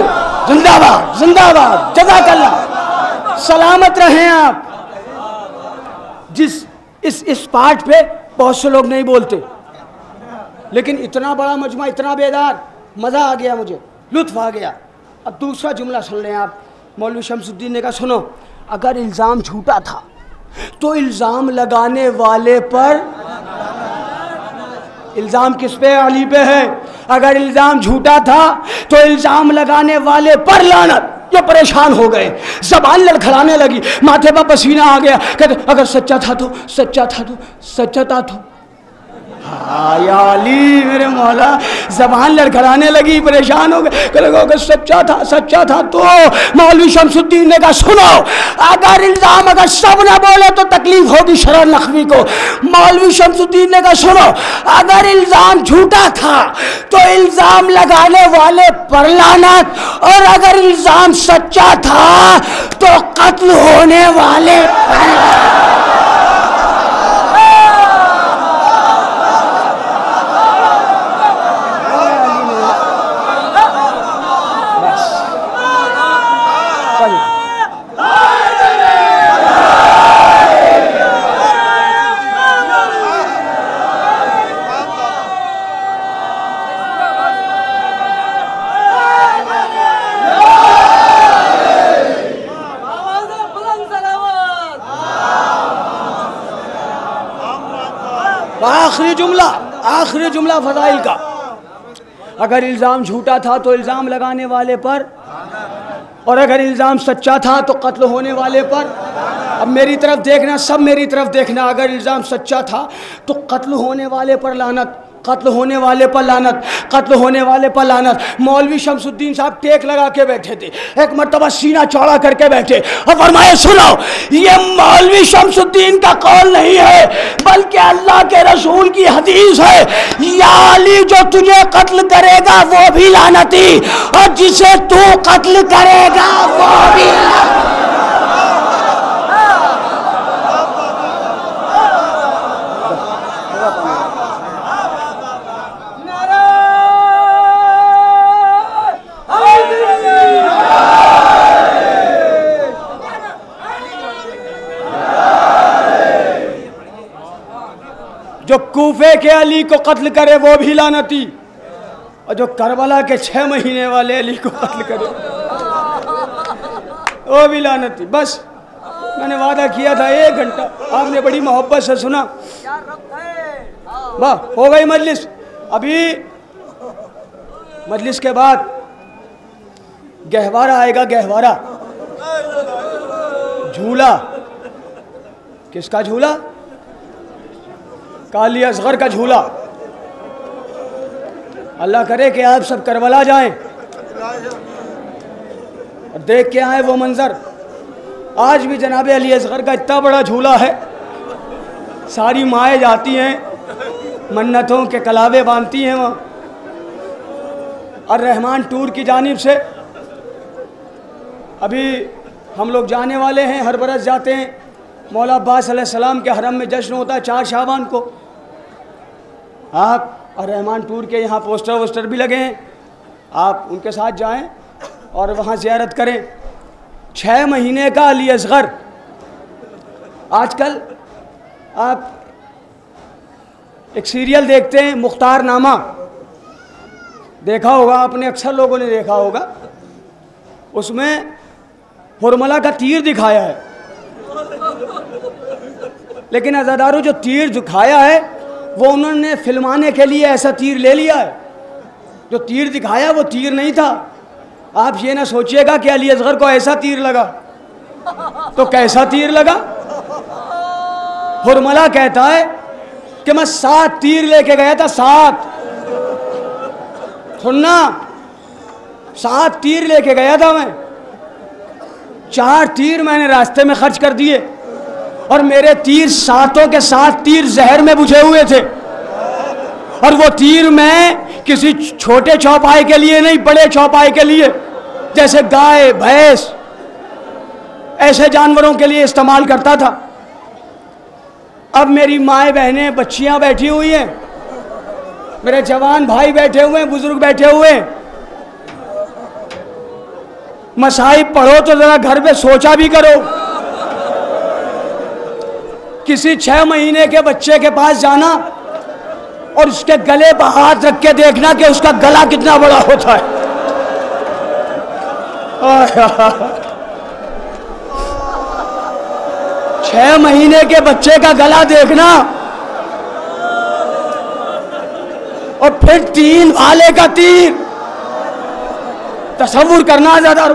जिंदाबाद जिंदाबाद, जज़ाकल्लाह, सलामत रहें आप। जिस इस पार्ट पे बहुत से लोग नहीं बोलते, लेकिन इतना बड़ा मजमा, इतना बेदार, मज़ा आ गया, मुझे लुत्फ़ आ गया। अब दूसरा जुमला सुन लें आप। मौलवी शमसुद्दीन ने कहा सुनो, अगर इल्ज़ाम झूठा था तो इल्ज़ाम लगाने वाले पर, इल्ज़ाम किस पे? अली पे है। अगर इल्ज़ाम झूठा था तो इल्ज़ाम लगाने वाले पर लानत। ये परेशान हो गए, ज़बान लड़खड़ाने लगी, माथे पर पसीना आ गया। कहते अगर सच्चा था तो, सच्चा था तो, सच्चा था तो। हाँ या अली मेरे मौला, ज़बान लड़खड़ाने लगी, परेशान हो गए। कहते अगर सच्चा था तो। मौलवी शमसुद्दीन ने कहा सुनो, अगर इल्ज़ाम अगर सब ना बोले तो तकलीफ होगी शरर नखवी को। मौलवी शमसुद्दीन ने कहा सुनो, अगर इल्ज़ाम झूठा था तो इल्ज़ाम लगाने वाले पर लानत, और अगर इल्ज़ाम सच्चा था तो कत्ल होने वाले पर। आखिरी जुमला फजाइल का, अगर इल्ज़ाम झूठा था तो इल्ज़ाम लगाने वाले पर, और अगर इल्ज़ाम सच्चा था तो कत्ल होने वाले पर। अब मेरी तरफ देखना, सब मेरी तरफ देखना। अगर इल्ज़ाम सच्चा था तो कत्ल होने वाले पर लानत, कत्ल होने वाले पर लानत, कत्ल होने वाले पर लानत। मौलवी शमसुद्दीन साहब टेक लगा के बैठे थे, एक मर्तबा सीना चौड़ा करके बैठे और फरमाया सुनो, ये मौलवी शमसुद्दीन का कौल नहीं है बल्कि अल्लाह के रसूल की हदीस है। या अली जो तुझे कत्ल करेगा वो भी लानती, और जिसे तू कत्ल करेगा वो भी लानती। जो कूफे के अली को कत्ल करे वो भी लानती, और जो करबला के 6 महीने वाले अली को कत्ल करे वो भी लानती। बस मैंने वादा किया था 1 घंटा, आपने बड़ी मोहब्बत से सुना। वाह, हो गई मजलिस। अभी मजलिस के बाद गहवारा आएगा, गहवारा झूला। किसका झूला? काली असगर का झूला। अल्लाह करे कि आप सब करबला जाएं और देख के आए वो मंजर। आज भी जनाब अली असगर का इतना बड़ा झूला है, सारी माएँ जाती हैं, मन्नतों के कलावे बांधती हैं वहाँ। और रहमान टूर की जानिब से अभी हम लोग जाने वाले हैं, हर बरस जाते हैं। मौला अब्बास अलैहिस्सलाम के हरम में जश्न होता है 4 शाबान को। आप और रहमान टूर के यहाँ पोस्टर वोस्टर भी लगे हैं, आप उनके साथ जाएं और वहाँ ज़ियारत करें। 6 महीने का अली असगर। आजकल आप एक सीरियल देखते हैं मुख्तार नामा, देखा होगा आपने, अक्सर लोगों ने देखा होगा। उसमें हुरमला का तीर दिखाया है। लेकिन अज़ादारों जो तीर दिखाया है वो उन्होंने फिल्माने के लिए ऐसा तीर ले लिया है। जो तीर दिखाया वो तीर नहीं था। आप ये ना सोचिएगा कि अली असगर को ऐसा तीर लगा, तो कैसा तीर लगा? हुरमला कहता है कि मैं 7 तीर लेके गया था, 7, सुनना, 7 तीर लेके गया था मैं। 4 तीर मैंने रास्ते में खर्च कर दिए और मेरे तीर 7 के 7 तीर जहर में बुझे हुए थे। और वो तीर मैं किसी छोटे चौपाई के लिए नहीं, बड़े चौपाई के लिए, जैसे गाय भैंस ऐसे जानवरों के लिए इस्तेमाल करता था। अब मेरी माएँ बहनें बच्चियां बैठी हुई हैं, मेरे जवान भाई बैठे हुए हैं, बुजुर्ग बैठे हुए हैं। मसाइब पढ़ो तो जरा घर पे सोचा भी करो। किसी 6 महीने के बच्चे के पास जाना और उसके गले पर हाथ रख के देखना कि उसका गला कितना बड़ा होता है। 6 महीने के बच्चे का गला देखना और फिर 3 भाले का तीर, तसव्वुर करना ज्यादा।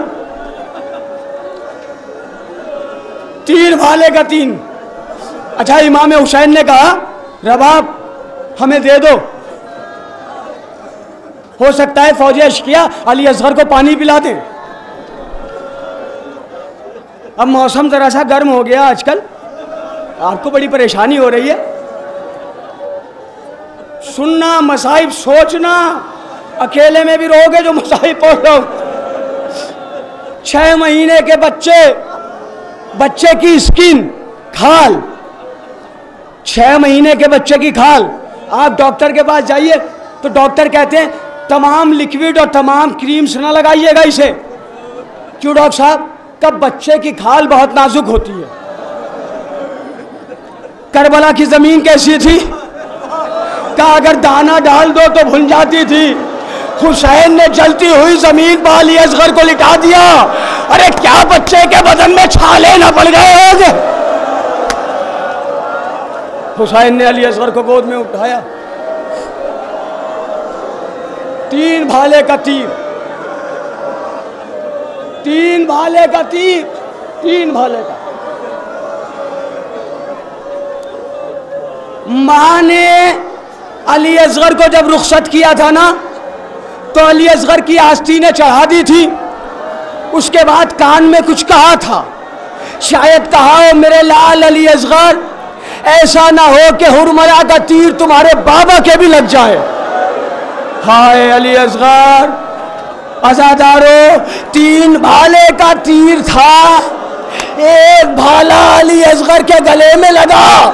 3 भाले का तीर। अच्छा, इमाम हुसैन ने कहा रबाब हमें दे दो, हो सकता है फौजी अशकिया अली असगर को पानी पिला दें। अब मौसम जरा सा गर्म हो गया आजकल, आपको बड़ी परेशानी हो रही है। सुनना, मसाइब सोचना, अकेले में भी रहोगे जो मसाइब पढ़ रहा हूं। 6 महीने के बच्चे की स्किन, खाल, 6 महीने के बच्चे की खाल। आप डॉक्टर के पास जाइए तो डॉक्टर कहते हैं तमाम लिक्विड और तमाम क्रीम्स ना लगाइएगा इसे। क्यों डॉक्टर साहब? कब बच्चे की खाल बहुत नाजुक होती है। करबला की जमीन कैसी थी? कहा अगर दाना डाल दो तो भुन जाती थी। हुसैन ने जलती हुई जमीन पर अली असगर को लिटा दिया। अरे क्या बच्चे के बदन में छाले न पड़ गए? हुसैन ने अली असगर को गोद में उठाया। 3 भाले का तीर, 3 भाले का तीर, 3 भाले का। मां ने अली असगर को जब रुखसत किया था ना, तो अली असगर की आस्तीनें चढ़ा दी थी। उसके बाद कान में कुछ कहा था, शायद कहा हो मेरे लाल अली असगर, ऐसा ना हो कि हुरमला का तीर तुम्हारे बाबा के भी लग जाए। हाय अली असगर। अज़ादारो, 3 भाले का तीर था। एक भाला अली असगर के गले में लगा,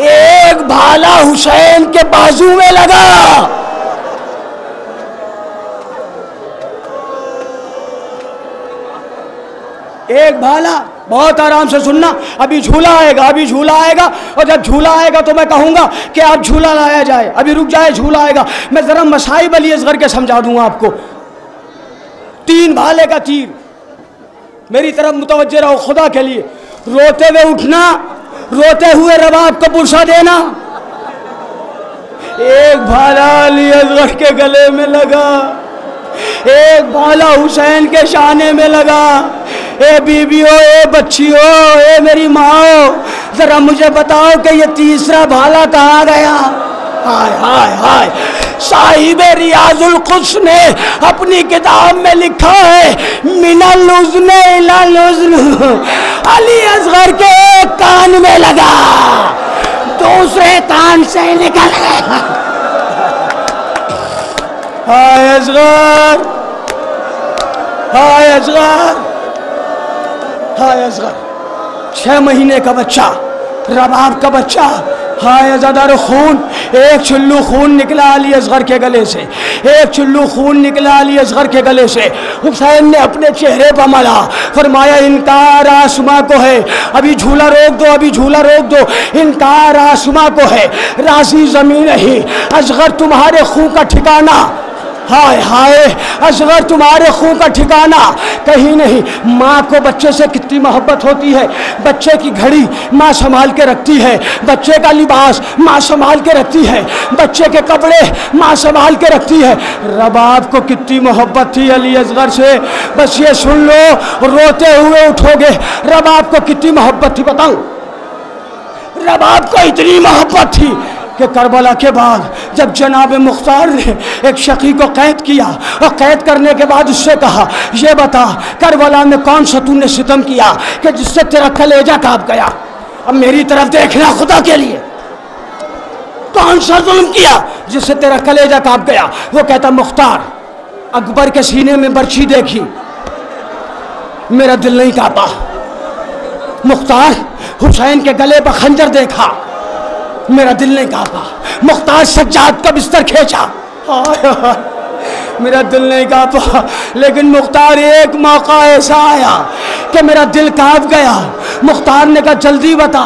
एक भाला हुसैन के बाजू में लगा। एक भाला, बहुत आराम से सुनना, अभी झूला आएगा, अभी झूला आएगा, और जब झूला आएगा तो मैं कहूंगा कि आप झूला लाया जाए। अभी रुक जाए, झूला आएगा। मैं जरा मसाइब अली असगर के समझा दूंगा आपको। 3 भाले का तीर। मेरी तरफ मुतवज्जे रहो खुदा के लिए। रोते हुए उठना, रोते हुए रबाब को पुरसा देना। एक भाला अली असगर के गले में लगा, एक भाला हुसैन के शाने में लगा। ए बीबियो, ए बच्चियों, ए मेरी माओ, जरा मुझे बताओ कि ये तीसरा भाला कहाँ गया? हाय हाय हाय। साहिब रियाजुल कुद्स ने अपनी किताब में लिखा है, मिनल उज़्न इलल उज़्न, अली असगर के एक कान में लगा, दूसरे कान से निकल गया। हाय असगर, हाय असगर, हाय असगर। 6 महीने का बच्चा, रबाब का बच्चा। हाय अज़ादारो, खून, एक चुल्लू खून निकला अली असगर के गले से, एक चुल्लू खून निकला अली असगर के गले से। हुसैन ने अपने चेहरे पर मला, फरमाया इनकार आसमां को है, अभी झूला रोक दो, अभी झूला रोक दो, इनकार आसमां को है, राजी जमीन ही। असगर तुम्हारे खून का ठिकाना हाय हाय असगर, तुम्हारे खून का ठिकाना कहीं नहीं। माँ को बच्चे से कितनी मोहब्बत होती है। बच्चे की घड़ी माँ संभाल के रखती है, बच्चे का लिबास माँ संभाल के रखती है, बच्चे के कपड़े माँ संभाल के रखती है। रबाब को कितनी मोहब्बत थी अली असगर से, बस ये सुन लो, रोते हुए उठोगे। रबाब को कितनी मोहब्बत थी बताऊं? रबाब को इतनी मोहब्बत थी कि करबला के बाद जब जनाब मुख्तार ने एक शकी को कैद किया और कैद करने के बाद उससे कहा, ये बता करबला में कौन सा तूने सितम किया कि जिससे तेरा कलेजा कांप गया? अब मेरी तरफ देखना खुदा के लिए, कौन सा जुल्म किया जिससे तेरा कलेजा कांप गया? वो कहता, मुख्तार अकबर के सीने में बर्छी देखी, मेरा दिल नहीं कांपा। मुख्तार हुसैन के गले पर खंजर देखा, मेरा दिल नहीं कांपा। मुख्तार सज्जाद का बिस्तर खींचा, मेरा दिल नहीं कांपा। लेकिन मुख्तार एक मौका ऐसा आया कि मेरा दिल कांप गया। मुख्तार ने कहा, जल्दी बता।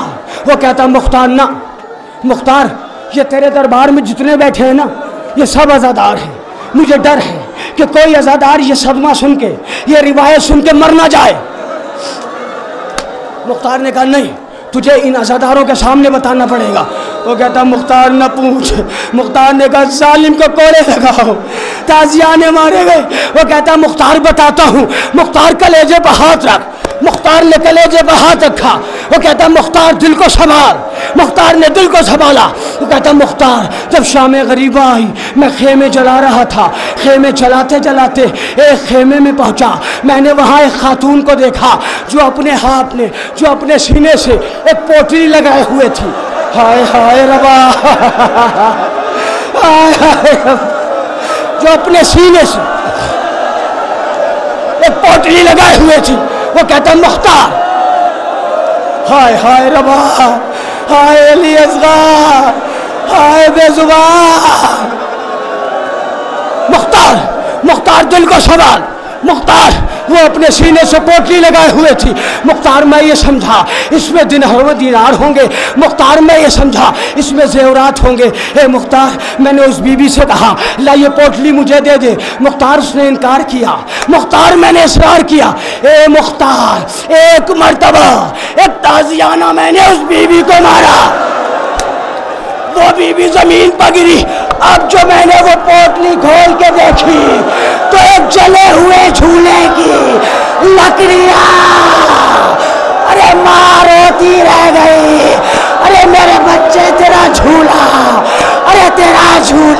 वो कहता, मुख्तार ना, मुख्तार ये तेरे दरबार में जितने बैठे हैं ना, ये सब अज़ादार हैं। मुझे डर है कि कोई अज़ादार ये सदमा सुन के, ये रिवायत सुन के मर ना जाए। मुख्तार ने कहा, नहीं, तुझे इन अज़ादारों के सामने बताना पड़ेगा। वो कहता, मुख्तार न पूछ। मुख्तार ने कहा, जालिम को कोड़े लगाओ, ताजियाने मारे गए। वो कहता, मुख्तार बताता हूँ। मुख्तार कलेजे पर हाथ रख। मुख्तार ने कलेजे पर हाथ रखा। वो कहता, मुख्तार दिल को संभाल। मुख्तार ने दिल को संभाला। वो कहता, मुख्तार जब शाम गरीबा आई, मैं खेमे जला रहा था। खेमे जलाते जलाते एक खेमे में पहुंचा। मैंने वहाँ एक खातून को देखा जो अपने हाथ में, जो अपने सीने से एक पोटली लगाए हुए थी। हाय हाय रबा, हाय हाय, जो अपने सीने से एक पोटली लगाए हुए थी। वो कहता, मुख्तार, हाय हाय रबा, हाय अली असगर, हाय बेजुबान। मुख्तार, मुख्तार दिल को संभाल। मुख्तार वो अपने सीने से पोटली लगाए हुए थी। मुख्तार मैं ये समझा इसमें दिनार होंगे। मुख्तार मैं ये समझा इसमें जेवरात होंगे। ए मुख्तार, मैंने उस बीबी से कहा, ला ये पोटली मुझे दे दे। मुख्तार उसने इनकार किया। मुख्तार मैंने इसरार किया। ए मुख्तार, एक मर्तबा एक ताजियाना मैंने उस बीबी को मारा, वो बीबी जमीन पर गिरी। अब जो मैंने वो पोटली खोल के देखी तो एक जले हुए झूले की लकड़ियां, अरे माँ रोती रह गई। अरे मेरे बच्चे तेरा झूला, अरे तेरा झूला